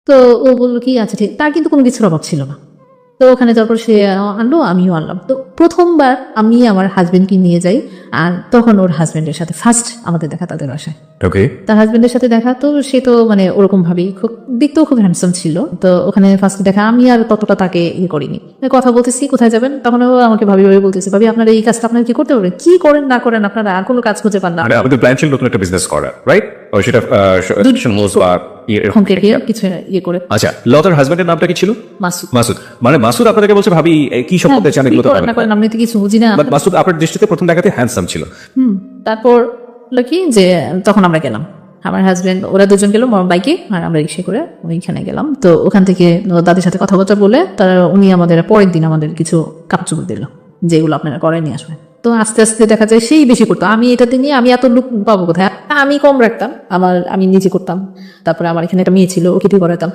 তো ও বললো কি আচ্ছা ঠিক, তার কিন্তু কোনো কিছুর অভাব ছিল না। তো ওখানে যাওয়ার পর সে আনলো, আমিও আনলাম। তো প্রথমবার আমি আমার হাজবেন্ডকে নিয়ে যাই, আর তখন ওর হাজবেন্ডের সাথে ফার্স্ট আমাদের দেখা তাদের বাসায়। ওকে, তার হাজবেন্ডের সাথে দেখা, তো সে তো মানে ওরকম ভাবেই খুব দেখতেও খুব হ্যান্ডসাম ছিল। তো ওখানে ফার্স্ট দেখা, আমি আর ততটা তাকে ইয়ে করিনি। কথা বলতেছি কোথায় যাবেন, তখন ও আমাকে ভাবি ভাবি বলতেছে, ভাবি আপনারা এই কাজটা আপনারা কি করতে পারবেন, কি করেন না করেন আপনারা আর কোনো কাজ খুঁজে পান না। মানে আমাদের প্ল্যান ছিল নতুন একটা বিজনেস করা, রাইট? ও সেটা এরকম কিছু ইয়ে করে। আচ্ছা, লতার হাজবেন্ডের নামটা কি ছিল? মাসুদ। মাসুদ। মানে মাসুদ আপনাদেরকে বলছে ভাবি কি সব করতে চান এগুলো তো না করেন, আমি তো কিছু বুঝি না। বাট মাসুদ আপনার দৃষ্টিতে প্রথম দেখাতে হ্যান্ডসাম ছিল। তারপর হলো কি যে তখন আমরা গেলাম, আমার হাজবেন্ড ওরা দুজন গেল বাইকে, আর আমরা রিক্সা করে ওইখানে গেলাম। তো ওখান থেকে দাদির সাথে কথাবার্তা বলে তারা উনি আমাদের পরের দিন আমাদের কিছু কাপড় চোপড় দিল, যেগুলো আপনারা করেনি আসবে। তো আস্তে আস্তে দেখা যায় সেই বেশি করতো, আমি এটাতে নিয়ে আমি এত লুক পাবো কোথায়, আমি কম রাখতাম, আমি নিজে করতাম। তারপরে আমার এখানে একটা মেয়ে ছিল, ওকে দিয়ে করাতাম।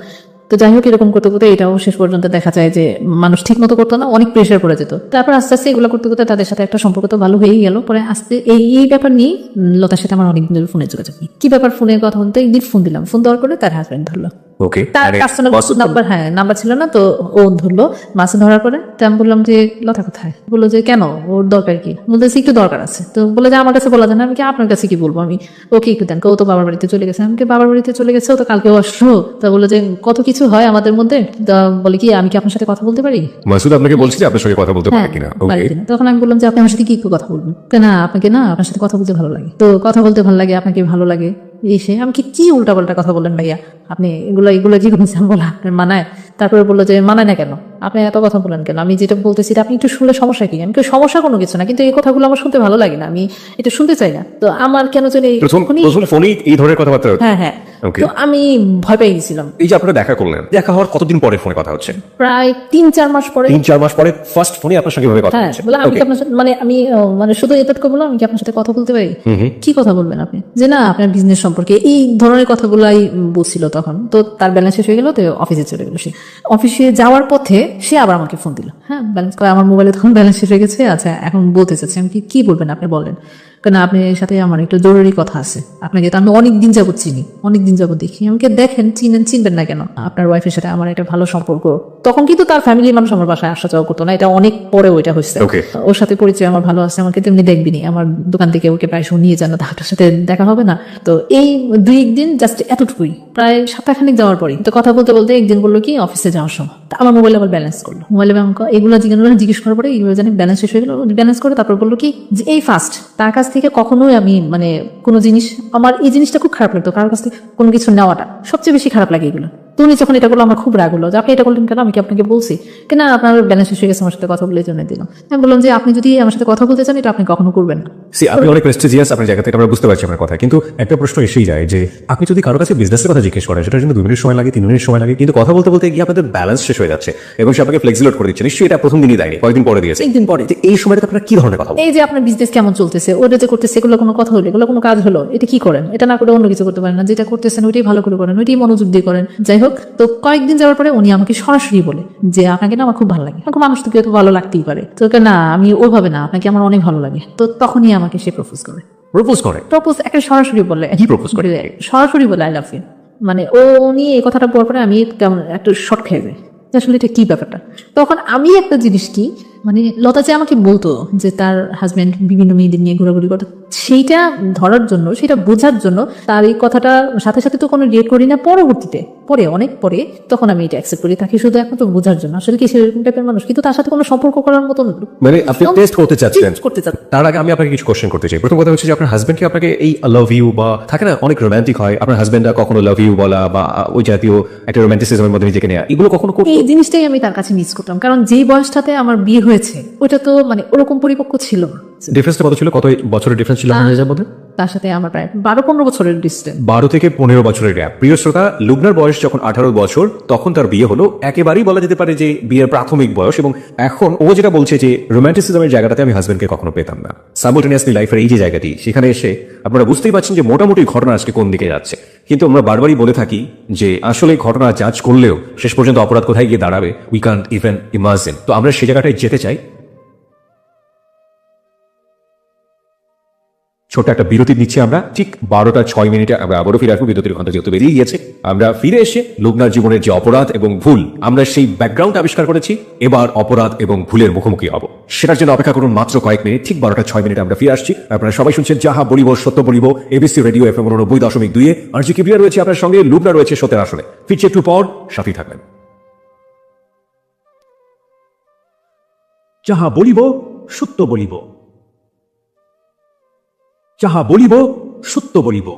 তো যাই হোক, এরকম করতে করতে এটাও শেষ পর্যন্ত দেখা যায় যে মানুষ ঠিক মতো করতো না, অনেক প্রেশার পড়ে যেত। তারপর আস্তে আস্তে এগুলো করতে করতে তাদের সাথে একটা সম্পর্ক তো ভালো হয়েই গেল। পরে আস্তে এই ব্যাপার নিয়ে লতার সাথে আমার অনেকদিন ধরে ফোনে যোগাযোগ নেই। কি ব্যাপার ফোনের কথা বলতে একদিন ফোন দিলাম, ফোন দেওয়ার পরে তার হাজবেন্ড ধরলো। ওকে, তার পার্সোনাল নাম্বার, নাম্বার ছিল না, তো ও ধরলো। মাসে ধরার পরে তো আমি বললাম যে লতা কোথায়, বললো যে কেন, ওর দরকার কি, বলতেছি একটু দরকার আছে। তো বলে যে আমার কাছে বলা যায় না, আমি কি আপনার কাছে কি বলবো, আমি ওকে একটু দেন। ও তো বাবার বাড়িতে চলে গেছে, আমি বাবার বাড়িতে চলে গেছে, ও তো কালকেও আসলো। তা বললো যে কত কিছু হয় আমাদের মধ্যে, বলে কি আমি কি আপনার সাথে কথা বলতে পারি। মাসুদ আপনাকে বলছি যে আপনার সঙ্গে কথা বলতে পারে কিনা। ওকে, তখন আমি বললাম যে আপনি আমার সাথে কি কথা বলবেন, না আপনাকে না আপনার সাথে কথা বলতে ভালো লাগে, তো কথা বলতে ভালো লাগে, আপনাকে ভালো লাগে এসে আমি কি উল্টা পাল্টা কথা বললেন ভাইয়া আপনি, এগুলো কি করেছেন বলা আপনার মানায়। তারপরে বললো যে মানায় না কেন, আপনি এত কথা বলেন কেন, আমি যেটা বলতেছি আপনি একটু শুনলে সমস্যা কি, আমি সমস্যা কোনো কিছু না, কিন্তু এই কথাগুলো আমার শুনতে ভালো লাগে না, আমি এটা শুনতে চাই না। তো আমার কেন জানি ফোনে এই ধরনের কথাবার্তা হচ্ছে। হ্যাঁ, তো আমি ভয় পেয়ে গেছিলাম। এই যে আপনারা দেখা করলেন, দেখা হওয়ার কতদিন পরে ফোনে কথা হচ্ছে? প্রায় 3-4 মাস পরে। 3-4 মাস পরে ফার্স্ট ফোনে আপনার সঙ্গে ভাবে কথা হ্যাঁ, হচ্ছে। বলে আমি কি আপনার সাথে মানে শুধু এতটুকু বললাম, আমি কি আপনার সাথে কথা বলতে পারি। কি কথা বলবেন আপনি, যে না আপনার বিজনেস সম্পর্কে এই ধরনের কথাগুলাই বলছিল তখন। তো তার ব্যালেন্স শেষ হয়ে গেল, তো অফিসে চলে গেল। সে অফিসে যাওয়ার পথে সে আবার আমাকে ফোন দিল, হ্যাঁ ব্যালেন্স করে, আমার মোবাইলে তখন ব্যালেন্স শেষ হয়ে গেছে। আচ্ছা এখন বলতে চাচ্ছি, আমি কি বলবেন আপনি বলেন, কেন আপনার সাথে আমার একটু জরুরি কথা আছে। আপনাকে তো আমি অনেকদিন যাবত চিনি, অনেকদিন যাবত দেখি, আমাকে দেখেন চিনবেন না কেন, আপনার ওয়াইফের সাথে আমার একটা ভালো সম্পর্ক। তখন কিন্তু তার ফ্যামিলির মানুষ আমার বাসায় আসা যাওয়া করতো না, এটা অনেক পরে ওইটা হয়েছে। ওর সাথে পরিচয় আমার ভালো আছে, আমাকে তেমনি দেখবিনি, আমার দোকান থেকে ওকে প্রায় নিয়ে যান, আপনার সাথে দেখা হবে না। তো এই 2 দিন জাস্ট এতটুকুই, প্রায় সপ্তাহখানিক যাওয়ার পরই তো কথা বলতে বলতে একদিন বললো কি অফিসে যাওয়ার সময় আমার মোবাইলে আবার ব্যালেন্স করলো, মোবাইলে এগুলো জিজ্ঞেস করার পরে এইগুলো জানি ব্যালেন্স শেষ হয়ে গেল। ব্যালেন্স করে তারপর বললো কি যে এই ফার্স্ট তার কাছ থেকে কখনোই আমি মানে কোনো জিনিস, আমার এই জিনিসটা খুব খারাপ লাগতো, কারোর কাছ থেকে কোনো কিছু নেওয়াটা সবচেয়ে বেশি খারাপ লাগে এগুলো। তো উনি যখন এটা করলো আমার খুব রাগ হলো যে আপনি এটা করলেন কেন, আমি কি আপনাকে বলছি কিনা আপনার ব্যালেন্স শেষ হয়ে গেছে, আমার সাথে কথা বলে জন্য দিলাম। আমি বললাম যে আপনি যদি আমার সাথে কথা বলতে চান এটা আপনি কখনো করবেন না। আপনি অনেক প্রেস্টিজিয়াস আপনার জায়গা থেকে, আমরা বুঝতে পারছি আপনার কথা, কিন্তু একটা প্রশ্ন এসেই যায় যে আপনি যদি কারো কাছে বিজনেসের কথা জিজ্ঞেস করেন, সেটার জন্য 2 মিনিট সময় লাগে, 3 মিনিট সময় লাগে, কিন্তু কথা বলতে বলতে গিয়ে আপনাদের ব্যালেন্স শেষ হয়ে যাচ্ছে এবং সে আপনাকে ফ্লেক্সিলোড করে দিচ্ছে। নিশ্চয়ই এটা প্রথম দিনই দেয়নি, কয়েকদিন পরে দিয়েছে। একদিন পরে। এই সময়টা আপনারা কি ধরনের কথা বলেন? এই যে আপনার বিজনেস কেমন চলতেছে, ওটা যে করতেছে এগুলো কোনো কথা হলো, এগুলো কোনো কাজ হলো, এটা কি করেন, এটা না করে অন্য কিছু করতে পারেন না, যেটা করতেছেন ওইটাই ভালো করে করেন, ওইটাই মনোযোগ দিয়ে করেন। যাই হোক, তো কয়েকদিন যাওয়ার পরে উনি আমাকে সরাসরি বলে যে আপনাকে না আমার খুব ভালো লাগে। মানুষ তো কেউ তো ভালো লাগতেই পারে, তো না আমি ওইভাবে না, আপনাকে আমার অনেক ভালো লাগে। তো তখনই আমাকে সে প্রপোজ করে একটা সরাসরি বলে, কি প্রপোজ করে? সরাসরি বলে আই লাভ ইউ। মানে উনি এই কথাটা বলার পরে আমি কেমন একটু শর্ট খেয়ে যাই, আসলে এটা কি ব্যাপারটা। তখন আমি একটা জিনিস কি মানে লতা যে আমাকে বলতো যে তার হাজবেন্ড বিভিন্ন মেয়েদের নিয়ে ঘোরাঘুরি করতো, সেইটা ধরার জন্য, সেটা বোঝার জন্য তার এই কথাটা সাথে সাথে তো কোনো রিয়েক্ট করি না, পরবর্তীতে পরে অনেক পরে তখন আমি এটা অ্যাকসেপ্ট করি, তাকে শুধু একমাত্র বোঝার জন্য আসলে কি সেরকম টাইপের মানুষ, কিন্তু তার সাথে কোনো সম্পর্ক করার মতন মানে আপনি টেস্ট করতে চাচ্ছেন। তার আগে আমি আপনাকে কিছু কোশ্চেন করতে চাই। প্রথম কথা হচ্ছে যে আপনার হাজবেন্ড কি আপনাকে এই লাভ ইউ বা থাকে না অনেক রোমান্টিক হয়, আপনার হাজবেন্ডরা কখনো লাভ ইউ বলা বা ওই জাতীয় একটা রোমান্টিসিজমের মধ্যে নিজেকে নেওয়া, এগুলো কখনো এই জিনিসটাই আমি তার কাছে মিস করতাম, কারণ যেই বয়সটাতে আমার বিয়ে হয়েছে ওটা তো মানে ওরকম পরিপক্ক ছিল না। ডিফারেন্সটা কত ছিল, কত বছরের ডিফারেন্স ছিল আপনাদের মধ্যে? তার সাথে আমার প্রায় 12-15 বছরের ডিস্টেন্স। 12 থেকে 15 বছরের গ্যাপ। প্রিয় শ্রোতা, লুবনার বয়স যখন 18 বছর তখন তার বিয়ে হলো, একেবারেই বলা যেতে পারে যে বিয়ের প্রাথমিক বয়স। এবং এখন ও যেটা বলছে যে রোমান্টিসিজমের জায়গাটাতে আমি হাজবেন্ডকে কখনো পেতাম না, সাইমultaneously লাইফের এই যে জায়গাটি, সেখানে এসে আপনারা বুঝতেই পারছেন যে মোটামুটি ঘটনা আজকে কোন দিকে যাচ্ছে। কিন্তু আমরা বারবারই বলে থাকি যে আসলে ঘটনা জাজ করলেও শেষ পর্যন্ত অপরাধ কোথায় গিয়ে দাঁড়াবে উই কান্ট ইভেন ইমাজিন। তো আমরা সেই জায়গাটায় যেতে চাই। ছোট্ট একটা বিরতি নিচ্ছি আমরা, ঠিক 12:06 আমরা আবারও ফিরে আসবো। বিরতির ঘন্টা যেহেতু বেরিয়ে গিয়েছে, আমরা ফিরে এসে লুবনার জীবনের যে অপরাধ এবং ভুল, আমরা সেই ব্যাকগ্রাউন্ড আবিষ্কার করেছি। এবার অপরাধ এবং ভুলের মুখোমুখি হব, সেটার জন্য অপেক্ষা করুন মাত্র কয়েক মিনিট। ঠিক 12:06 আমরা ফিরে আসছি। আপনারা সবাই শুনছেন যাহা বলিব সত্য বলিব, এবিসি রেডিও FM 90.2। আর জি কিবরিয়া রয়েছে আপনার সঙ্গে, লুবনা রয়েছে সত্যের আসলে। ফিরছি একটু পর, সাথেই থাকবেন। যাহা বলিব সত্য বলিব, যাহা বলিব সত্য বলিব।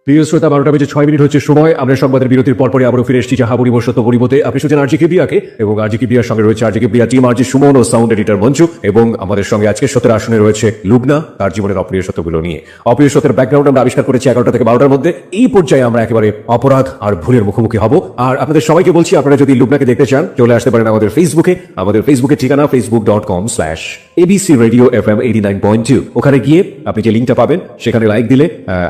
প্রিয় শ্রোতা, 12:06 হচ্ছে সময়। আমরা সংবাদের বিরতির পরপরই আবারও ফিরে এসেছি যাহা বলিব সত্য বলিবতে। আপনি শুনছেন আরজি কিবরিয়াকে, এবং আরজি কিবরিয়ার সঙ্গে রয়েছে আরজি কিবরিয়া টিম, আরজি সুমন ও সাউন্ড এডিটর মঞ্জু। এবং আমাদের সঙ্গে আজকে সত্যের আসনে রয়েছে লুবনা, তার জীবনের অপ্রিয় সত্যগুলো নিয়ে। অপ্রিয় সত্যের ব্যাকগ্রাউন্ড আমরা আবিষ্কার করেছি 11টা থেকে 12টার মধ্যে। এই পর্যায়ে আমরা একেবারে অপরাধ আর ভুলের মুখোমুখি হব। আর আপনাদের সবাইকে বলছি, আপনারা যদি লুবনাকে দেখতে চান, চলে আসতে পারেন আমাদের ফেসবুকে। আমাদের ফেসবুকের ঠিকানা facebook.com/ABC Radio FM 89.2। ওখানে গিয়ে আপনি যে লিঙ্কটা পাবেন, সেখানে লাইক দিলে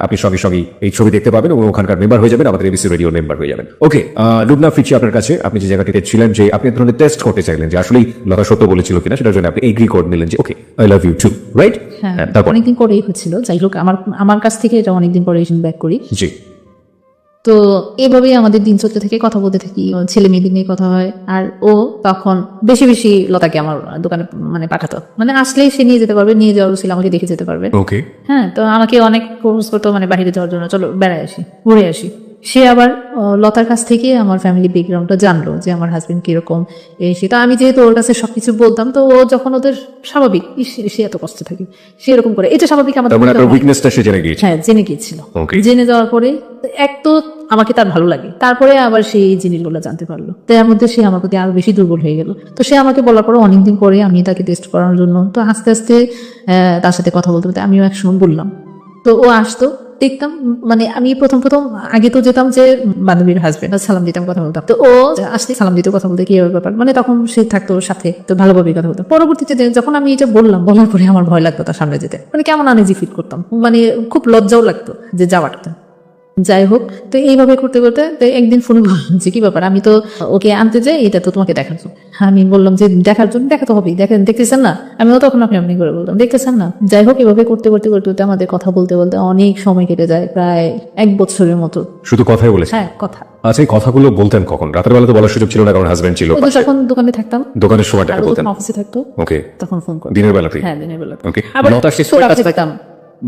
আপনি সঙ্গে সঙ্গে এই ছবি দেখতে পাবেন এবং ওখানকার মেম্বার হয়ে যাবেন, আমাদের এবিসি রেডিও মেম্বার হয়ে যাবেন। ওকে লুবনা, ফিরছি আপনার কাছে। আপনি যে জায়গাটিতে ছিলেন, যে আপনি এক ধরনের টেস্ট করতে চাইলেন যে আসলেই লতা সত্য বলেছিল কিনা, সেটার জন্য আপনি এগ্রি করে নিলেন যে okay, I love you too, right? হ্যাঁ, তারপর অনেকদিন পরেই হচ্ছিল। যাই হোক, আমার কাছ থেকে এটা অনেকদিন পরে ব্যাক করি। জি, তো এভাবেই আমাদের দিন চলতে থেকে, কথা বলতে থাকি, ছেলে মেয়েদের নিয়ে কথা হয়। আর ও তখন বেশি বেশি লতাকে আমার দোকানে মানে পাঠাতো, মানে আসলেই সে নিয়ে যেতে পারবে, নিয়ে যাওয়ার ছিল আমাকে দেখে যেতে পারবে। ওকে। হ্যাঁ, তো আমাকে অনেক প্রপোজ করতো, মানে বাইরে যাওয়ার জন্য, চলো বেড়ায় আসি, ঘুরে আসি। সে আবার লতার কাছ থেকে আমার ফ্যামিলি ব্যাকগ্রাউন্ডটা জানলো, যে আমার হাজবেন্ড কিরকম সে। তো আমি যেহেতু ওর কাছে সবকিছু বলতাম, তো ও যখন ওদের স্বাভাবিক, সে এত কষ্ট থাকে, সে এরকম করে, এটা স্বাভাবিক আমাদের। তার মানে আপনার উইকনেসটা সে জেনে গিয়েছে। হ্যাঁ, জেনে গিয়েছিল। Okay. জেনে যাওয়ার পরে এক তো আমাকে তার ভালো লাগে, তারপরে আবার সেই জিনিসগুলো জানতে পারলো, তার মধ্যে সে আমার প্রতি আরো বেশি দুর্বল হয়ে গেল। তো সে আমাকে বলার পরে অনেকদিন পরে আমি তাকে টেস্ট করার জন্য, তো আস্তে আস্তে তার সাথে কথা বলতে বলতে আমিও একসময় বললাম। তো ও আসতো, দেখতাম, মানে আমি প্রথম আগে তো যেতাম যে বান্ধবীর হাজবেন্ড, সালাম দিতাম, কথা বলতাম। তো ও আসলে সালাম দিতে, কথা বলতে কি ব্যাপার, মানে তখন সে থাকতো ওর সাথে, তো ভালোভাবেই কথা বলতাম। পরবর্তীতে যখন আমি এটা বললাম, বলার পরে আমার ভয় লাগতো তার সামনে যেতে, মানে কেমন আনইজি ফিল করতাম, মানে খুব লজ্জাও লাগতো যে যাওয়াটা। যাই হোক, তো এইভাবে করতে করতে তো একদিন ফোনে বললাম যে কি ব্যাপার, আমি তো ওকে আনতে যাই, এটা তো তোমাকে দেখার জন্য। আমি বললাম যে দেখার জন্য, দেখা তো হবেই, দেখতেছেন না? আমিও তখন আপনি করে বললাম, দেখতেছেন না? যাই হোক, এভাবে করতে করতে করতে করতে আমাদের কথা বলতে বলতে অনেক সময় কেটে যায়, প্রায় 1 বছরের মতো। শুধু কথাই বলেছে? হ্যাঁ, কথা। আচ্ছা, এই কথাগুলো বলতেন কখন? রাতের বেলা তো বলার সুযোগ ছিল না, কারণ হাজবেন্ড ছিল। ও তো যখন দোকানে থাকতাম, দোকানের সময়টা আর ও বলতেন? যখন অফিসে থাকতো, ওকে। তখন ফোন করতাম। দিনের বেলাতেই? হ্যাঁ, দিনের বেলা। ওকে। আবার লতা শেষ করে কাজ থেকে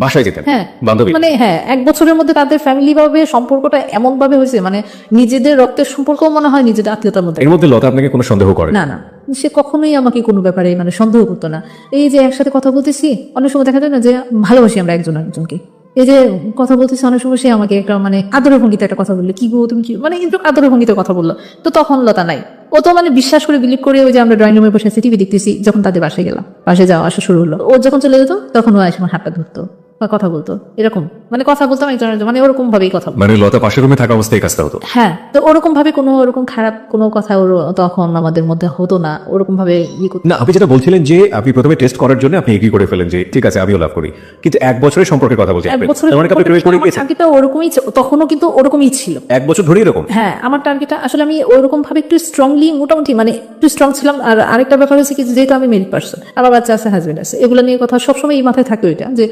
বাসায় যেতেন? হ্যাঁ, বান্ধবী? মানে হ্যাঁ, 1 বছরের মধ্যে তাদের ফ্যামিলি ভাবে সম্পর্কটা এমন ভাবে হয়েছে, মানে নিজেদের রক্তের সম্পর্ক মনে হয় নিজেদের আত্মীয়তার মধ্যে। এর মধ্যে লতা আপনাকে কোনো সন্দেহ করে? না না, সে কখনোই আমাকে কোনো ব্যাপারে মানে সন্দেহ করতো না। এই যে একসাথে কথা বলতেছি, অনেক সময় দেখা যায় না যে ভালোবাসি আমরা একজন আরেকজনকে, এই যে কথা বলতেছি, অনেক সময় সে আমাকে একটা মানে আদরের ভঙ্গিতে একটা কথা বললো, কি গো তুমি কি, মানে কিন্তু আদরের ভঙ্গিতে কথা বললো। তো তখন লতা নাই, ও তো মানে বিশ্বাস করে বিলিভ করে, ওই যে আমরা ড্রয়িং রুমে বসে আছি, টিভি দেখতেছি, যখন তাদের বাসায় গেলাম, বাসায় যাওয়া আসা শুরু হলো, ও যখন চলে যেত তখন ও এসে আমার হাতটা ধরতো বা কথা বলতো, এরকম মানে কথা বলতাম একজনের, মানে ওরকম ভাবেই কথা বলতো। মানে লতা পাশের রুমে থাকা অবস্থায় এই কাজটা হতো? হ্যাঁ, তো ওরকম ভাবে কোনো ওরকম খারাপ কোনো কথা ওর তখন আমাদের মধ্যে হতো না, ওরকম ভাবে না। আপনি যেটা বলছিলেন যে আপনি প্রথমে টেস্ট করার জন্য আপনি এগ্রি করে ফেলেন যে ঠিক আছে, আমিও লাভ করি, কিন্তু 1 বছরের সম্পর্কে কথা বলছেন। 1 বছরের মানে আপনি প্রেমে পড়ে গিয়েছেন? টার্গেটটা ওরকমই, তখনও কিন্তু ওরকমই ছিল। 1 বছর ধরে এরকম? হ্যাঁ, আমার টার্গেটটা আসলে আমি ওরকম ভাবে একটু স্ট্রংলি, মোটামুটি মানে একটু স্ট্রং ছিলাম। আর আরেকটা ব্যাপার হচ্ছে কি, যেহেতু আমি মেরিড পার্সন, আমার বাচ্চা আছে, হাজবেন্ড আছে, এগুলো নিয়ে কথা সবসময় এই মাথায় থাকে, ওইটা যে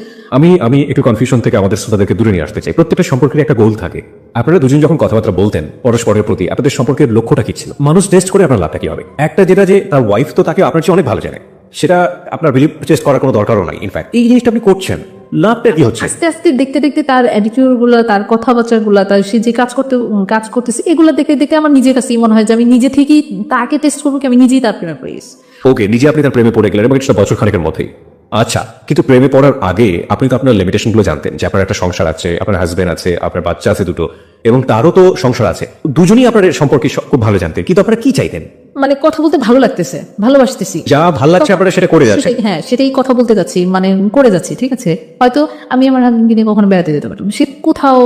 আমি একটু কনফিউশন থেকে আমাদের শ্রোতাদেরকে দূরে নিয়ে আসতে চাই। প্রত্যেকটা সম্পর্কের একটা গোল থাকে। আপনারা দুজন যখন কথাবার্তা বলতেন পরস্পরের প্রতি, আপনাদের সম্পর্কের লক্ষ্যটা কি ছিল? মানুষ টেস্ট করে আপনার লাভটা কি হবে? একটা যেটা যে তার ওয়াইফ তো তাকে আপনার চেয়ে অনেক ভালো জানে, সেটা আপনার বিলিভ টেস্ট করার কোনো দরকারও নাই। ইনফ্যাক্ট এই জিনিসটা আপনি করছেন, লাভটা কি হচ্ছে? আস্তে আস্তে দেখতে দেখতে তার অ্যাটিটিউড গুলা, তার কথাবার্তা গুলা, তার সে যে কাজ করতেছে, এগুলো দেখে দেখে আমার নিজের কাছেই মনে হয় যে আমি নিজে থেকেই তাকে টেস্ট করবো, কি আমি নিজেই তার প্রেমে পড়ে গেছি। ওকে, নিজে আপনি তার প্রেমে পড়ে গেলেন, এবং এটা বছর খানেকের মধ্যেই। আচ্ছা, কিন্তু প্রেমে পড়ার আগে আপনি তো আপনার লিমিটেশন গুলো জানতেন, যে আপনার একটা সংসার আছে, আপনার হাজবেন্ড আছে, আপনার বাচ্চা আছে 2টো, এবং তারও তো সংসার আছে। দুজনেই আপনার সম্পর্কে খুব ভালো জানতেন, কিন্তু আপনারা কি চাইতেন? মানে কথা বলতে ভালো লাগতেছে, ভালোবাসতেছি, যা ভালো লাগছে আপনারা সেটা করে যাচ্ছেন। হ্যাঁ, সেটাই কথা বলতে যাচ্ছি, মানে করে যাচ্ছি, ঠিক আছে। হয়তো আমি আমার হাজবেন্ডকে নিয়ে কখনো বেড়াতে যেতে পারতাম, সে কোথাও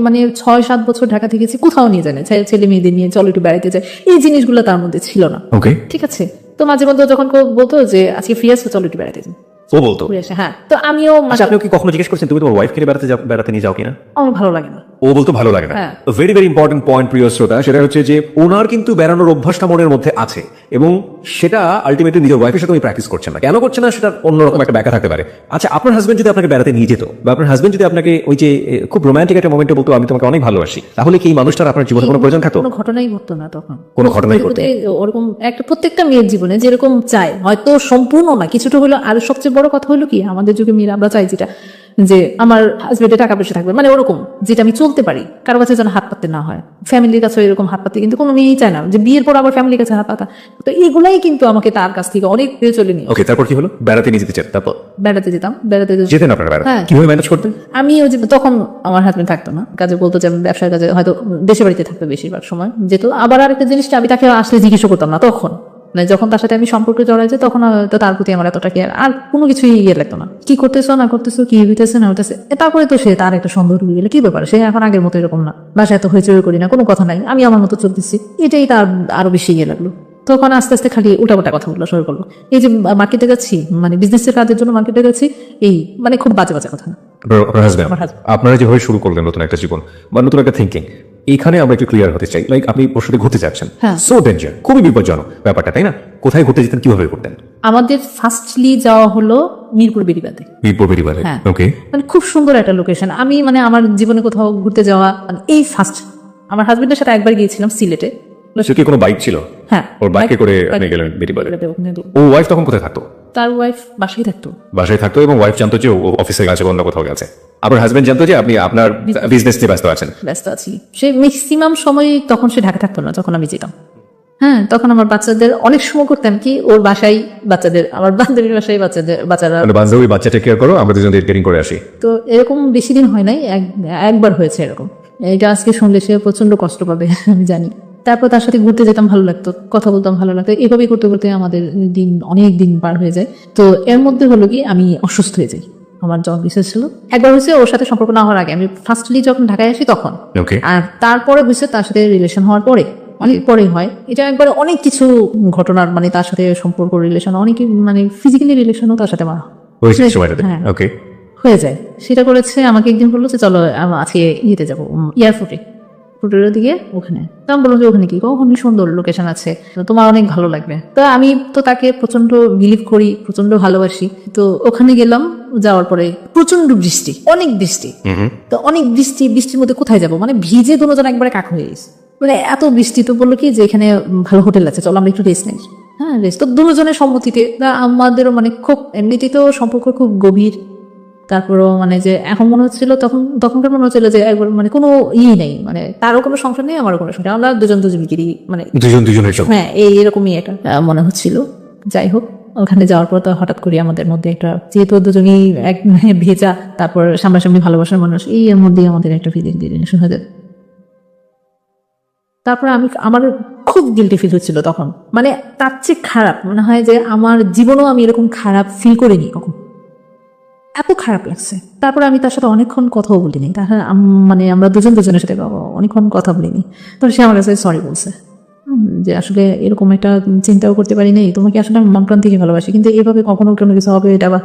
মানে 6-7 বছর ঢাকা থেকেছি, কোথাও নিয়ে যায় না, ছেলে মেয়েদের নিয়ে চলো একটু বেড়াতে যায়, এই জিনিসগুলো তার মধ্যে ছিল না। ওকে, ঠিক আছে। তো মাঝে মধ্যে যখন কেউ বলতো যে আজকে ফ্রি আছো, চলো একটু বেড়াতে যাই, ও বলতো। ঘুরে আসে, হ্যাঁ। তো আমিও আচ্ছা, আপনি কি কখনো জিজ্ঞেস করছেন তুমি তোমার ওয়াইফকে বেড়াতে নিয়ে যাও কিনা? আমার ভালো লাগে না। ও বলতো ভালো লাগে না। হ্যাঁ। ভেরি ভেরি ইম্পর্টেন্ট পয়েন্ট প্রিয় শ্রোতা, সেটা হচ্ছে যে ওনার কিন্তু বেড়ানোর অভ্যাসটা মনের মধ্যে আছে এবং সেটা আলটিমেটলি নিজের ওয়াইফের সাথে উনি প্র্যাকটিস করছেন না। কেন করছেন না সেটা অন্যরকম একটা ব্যাখ্যা থাকতে পারে। আচ্ছা, আপনার হাজবেন্ড যদি আপনাকে বেড়াতে নিয়ে যেত বা আপনার হাজবেন্ড যদি আপনাকে ওই যে খুব রোমান্টিক একটা মোমেন্টে বলতো আমি তোমাকে অনেক ভালোবাসি, তাহলে কি এই মানুষটার আপনার জীবনে কোনো প্রয়োজন থাকতো? কোনো ঘটনাই ঘটতো না তখন। কোনো ঘটনাই ঘটতো না। ওরকম একটা প্রত্যেকটা মেয়ের জীবনে যেরকম চায়, হয়তো সম্পূর্ণ না, কিছুটা হলো। আর সবচেয়ে বড় কথা হলো কি, আমাদের যুগে মেয়েরা আমরা চাই যেটা, যে আমার হাজবেন্ডের টাকা পয়সা থাকবে, মানে ওরকম যেটা আমি চলতে পারি, কারো কাছে যেন হাত পাততে না হয়, ফ্যামিলির কাছে এরকম হাত পাততে কিন্তু কোনো মেয়েই চায় না, যে বিয়ের পর আবার ফ্যামিলির কাছে হাত পাতা। তো এগুলাই কিন্তু আমাকে তার কাছ থেকে অনেক দূরে চলে নিয়ে। ওকে, তারপর কি হলো? বেড়াতে নিয়ে যেতে চান, তারপর বেড়াতে যেতাম, যেতেন আপনারা বেড়াতে? হ্যাঁ। কিভাবে ম্যানেজ করতেন? আমি ওই যে তখন আমার হাজবেন্ড থাকতো না, কাজে বলতো যে আমি ব্যবসার কাজে, হয়তো দেশে বাড়িতে থাকতো বেশিরভাগ সময় যেত। আবার আরেকটা জিনিসটা, আমি তাকে আসলে জিজ্ঞেস করতাম না তখন, মানে যখন তার সাথে আমি সম্পর্কে জড়াই যাই তখন হয়তো তার প্রতি আমার এতটা কেয়ার আর কোনো কিছুই ইয়ে লাগতো না। কি করতেছো না করতেছো, কি হইতেছে না হইতেছে, তারপরে তো সে তার একটা সন্দেহ ঢুকে গেলে কি ব্যাপার, সে এখন আগের মতো এরকম না, বাসায় এত হইচই করি না, কোনো কথা নাই, আমি আমার মতো চলতেছি, এটাই তার আরো বেশি ইয়ে লাগলো। তখন আস্তে আস্তে খালি উল্টাপাল্টা কথা বললো, শুরু করলো। এই যে মার্কেটে যাচ্ছি, মানে বিজনেসের কাজের জন্য মার্কেটে যাচ্ছি, এই মানে খুব বাজে বাজে কথা। আপনার হাজবেন্ড, আমার husband। আপনারা যেভাবে শুরু করলেন নতুন একটা জীবন বা নতুন একটা থিঙ্কিং, এখানে আমরা একটু ক্লিয়ার হতে চাই। লাইক আপনি ওর সাথে ঘুরতে যাচ্ছেন, হ্যাঁ। সো ডেঞ্জার, খুবই বিপজ্জনক ব্যাপারটা, তাই না? কোথায় ঘুরতে যেতেন, কিভাবে করতেন? আমাদের ফার্স্টলি যাওয়া হলো মিরপুর বেড়িবাঁধে। মিরপুর বেরিবারে। হ্যাঁ। ওকে। মানে খুব সুন্দর একটা লোকেশন। আমি মানে আমার জীবনে কোথাও ঘুরতে যাওয়া মানে এই ফার্স্ট। আমার হাজবেন্ডের সাথে একবার গিয়েছিলাম সিলেটে। সে কি কোনো বাইক ছিল? হ্যাঁ, ওর বাইকে করে আপনি বাইকে গেলেন বেরিবারে। ওখানে গেলাম। ও ওয়াইফ তখন কোথায় থাকতো? তার ওয়াইফ বাসায় থাকতো। বাসায় থাকতো এবং ওয়াইফ জানতো যে ও অফিসে গেছে, অন্য কোথাও গেছে। আপনার হাজবেন্ড জানতো যে আপনি আপনার বিজনেস নিয়ে ব্যস্ত আছেন। ব্যস্ত আছি। সে ম্যাক্সিমাম সময় তখন সে ঢাকা থাকতো না যখন আমি যেতাম। হ্যাঁ, তখন আমার বাচ্চাদের অনেক সময় করতাম কি, ওর বাসায় বাচ্চাদের, আমার বান্ধবীর বাসায় বাচ্চারা। মানে বান্ধবী বাচ্চা টেক কেয়ার করো, আমরা দুজন ডেটিং করে আসি। তো এরকম বেশি দিন হয় নাই, একবার হয়েছে এরকম। এটা আজকে শুনলে সে প্রচন্ড কষ্ট পাবে আমি জানি। তারপর তার সাথে ঘুরতে যেতাম, ভালো লাগতো, কথা বলতাম, ভালো লাগতো। এভাবেই করতে করতে আমাদের দিন অনেক দিন পার হয়ে যায়। তো এর মধ্যে হলো কি, আমি অসুস্থ হয়ে যাই। আমার জ্বর বিশেষ ছিল। একবার হয়েছে ওর সাথে সম্পর্ক না হওয়ার আগে, আমি ফার্স্টলি যখন ঢাকায় আসি তখন। ওকে। আর তারপরে হয়েছে তার সাথে রিলেশন হওয়ার পরে, অনেক পরে হয় এটা। একবার অনেক কিছু ঘটনার মানে তার সাথে সম্পর্ক, রিলেশন, অনেক মানে ফিজিক্যালি রিলেশনও তার সাথে ওই সময়টাতে। হ্যাঁ। ওকে। হয়ে যায়। সেটা করেছে, আমাকে একদিন বললো যে চলো আজকে ইয়েতে যাবো, এয়ারপোর্টে, ফুটের দিকে ওখানে। তো আমি বললাম যে ওখানে কি, ওখানে সুন্দর লোকেশন আছে, তোমার অনেক ভালো লাগবে। তো আমি তো তাকে প্রচন্ড বিলিভ করি, প্রচন্ড ভালোবাসি। তো ওখানে গেলাম, যাওয়ার পরে প্রচন্ড বৃষ্টি, অনেক বৃষ্টি। তো অনেক বৃষ্টির মধ্যে কোথায় যাবো, মানে ভিজে দুজন একবারে কাক হয়ে গেছে, মানে এত বৃষ্টি। তো বললো কি যে এখানে ভালো হোটেল আছে, চলো আমরা একটু রেস্ট নেই। হ্যাঁ, রেস্ট তো দুজনের সম্মতিতে। আমাদেরও মানে খুব এমনিতেই তো সম্পর্ক খুব গভীর। তারপরও মানে যে এখন মনে হচ্ছিল, তখনকার মনে হচ্ছিল যে একবার মানে কোনো নেই, মানে তারও কোনো সংসার নেই, আমারও কোনো সংসার, আমরা দুজনকেই মানে দুজনের চোখ। হ্যাঁ, এরকমই একটা মনে হচ্ছিল। যাই হোক, ওখানে যাওয়ার পর তো হঠাৎ করে আমাদের মধ্যে একটা, যেহেতু দুজনেই এক ভেজা, তারপর সামনাসামনি ভালোবাসার মানুষ, এর মধ্যেই আমাদের একটা ফিজিক্যাল রিলেশন হয়ে যায়। তারপর আমার খুব গিল্টি ফিল হচ্ছিল তখন, মানে তার চেয়ে খারাপ মনে হয় যে আমার জীবনেও আমি এরকম খারাপ ফিল করিনি কখন, এত খারাপ লাগছে। তারপর আমি তার সাথে অনেকক্ষণ কথাও বলিনি, তাহলে মানে আমরা দুজনের সাথে অনেকক্ষণ কথা বলিনি। তো সে আমার কাছে সরি বলছে, যে আসলে এরকম একটা চিন্তাও করতে পারি নাই, তোমাকে আসলে আমি মন প্রাণ থেকে ভালোবাসি, কিন্তু এভাবে কখনো কোনো কিছু হবে এটা বা।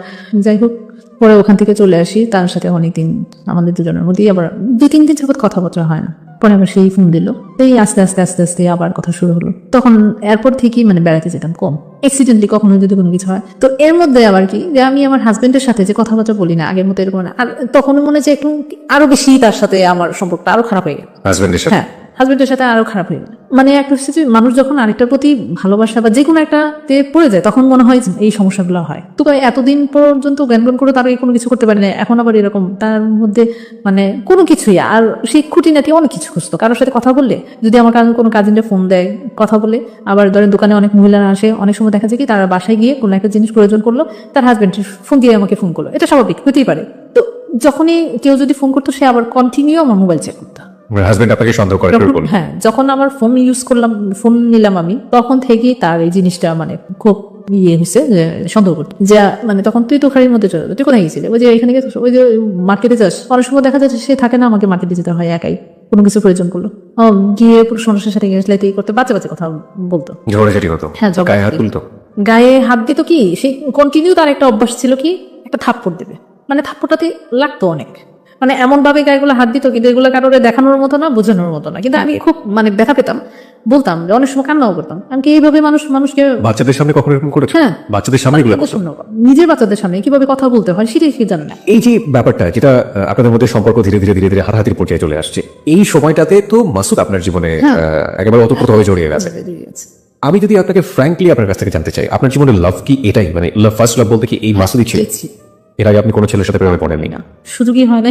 যাই হোক, পরে ওখান থেকে চলে আসি। তার সাথে অনেকদিন আমাদের দুজনের মধ্যেই আবার 2-3 দিন যাবত কথাবার্তা হয় না। পরে আবার সেই ফোন দিল, এই আস্তে আস্তে আস্তে আস্তে আবার কথা শুরু হলো। তখন এয়ারপোর্ট থেকেই মানে বেড়াতে যেতাম কম, অ্যাক্সিডেন্টলি কখনো যদি কোনো কিছু হয়। তো এর মধ্যে আবার কি, যে আমি আমার হাজবেন্ডের সাথে যে কথাবার্তা বলি না আগের মতো এরকম না, আর তখন মনে হচ্ছে একটু আরো বেশি তার সাথে আমার সম্পর্কটা আরো খারাপ হয়ে গেল। হাজবেন্ডের সাথে? হ্যাঁ, হাজবেন্ডের সাথে আরো খারাপ হয়ে গেল। মানে একটা হচ্ছে মানুষ যখন আরেকটার প্রতি ভালোবাসা বা যে কোনো একটাতে পড়ে যায়, তখন মনে হয় এই সমস্যাগুলো হয়। তো এতদিন পর্যন্ত জ্ঞান করে তার কোনো কিছু করতে পারে না, এখন আবার এরকম তার মধ্যে মানে কোনো কিছুই। আর সেই খুঁটিনাটি অনেক কিছু খুঁজতো, কারোর সাথে কথা বললে, যদি আমার কোনো কাজিনরা ফোন দেয়, কথা বলে। আবার ধরেন দোকানে অনেক মহিলারা আসে, অনেক সময় দেখা যায় কি তারা বাসায় গিয়ে কোনো একটা জিনিস প্রয়োজন করলো, তার হাজবেন্ড ফোন দিয়ে আমাকে ফোন করলো, এটা স্বাভাবিক, হতেই পারে। তো যখনই কেউ যদি ফোন করতো, সে আবার কন্টিনিউ আমার মোবাইল চেক করতো। হাজবেন্ড আপনাকে সন্দেহ করে? হ্যাঁ, যখন আমার ফোন নিলাম আমি, তখন থেকেই তার এই জিনিসটা মানে খুব হয়েছে, যে সন্দেহ করতে, যে মানে তখন তুই তো খাড়ির মধ্যে চলে, তুই কোথায় গেছিলি, ওই যে এখানে গেছিস, ওই যে মার্কেটে যাস। অনেক সময় দেখা যাচ্ছে সে থাকে না, আমাকে মার্কেটে যেতে হয় একাই, কোনো কিছু প্রয়োজন করলো, গিয়ে পুরুষ মানুষের সাথে গেছলে এই করতে, বাচ্চা কথা বলতো। ঝগড়াঝাটি হতো? হ্যাঁ, গায়ে হাত তুলতো? গায়ে হাত দিত কি সেই কন্টিনিউ তার একটা অভ্যাস ছিল কি একটা থাপ্পড় দেবে, মানে থাপ্পড়টাতে লাগতো অনেক, মানে এমন ভাবে গায়েগুলো হাত দিত কিন্তু এগুলো কারোরে দেখানোর মতো না, বোঝানোর মতো না, কিন্তু আমি খুব মানে ব্যথা পেতাম, বলতাম যে অনেক সময় কান্নাও করতাম। আমি কি এইভাবে মানুষকে বাচ্চাদের সামনে কখনো এরকম করেছো? হ্যাঁ। বাচ্চাদের সামনে এগুলো নিজের সামনে, নিজের বাচ্চাদের সামনে কিভাবে কথা বলতে হয় সেটাই কি জানে না। এই যে ব্যাপারটা যেটা আপনাদের মধ্যে সম্পর্ক ধীরে ধীরে ধীরে ধীরে হাতাহাতির পর্যায়ে চলে আসছে, এই সময়টাতে তো মাসুদ আপনার জীবনে একেবারে ওতপ্রোতভাবে জড়িয়ে গেছে। আমি যদি আপনাকে ফ্র্যাঙ্কলি আপনার কাছ থেকে জানতে চাই, আপনার জীবনে লাভ কি এটাই, মানে লাভ ফার্স্ট লাভ বলতে কি এই মাসুদই ছিল? এর আগে আপনি কোনো ছেলের সাথে প্রেমে পড়েননি? না, সুযোগই হয় না।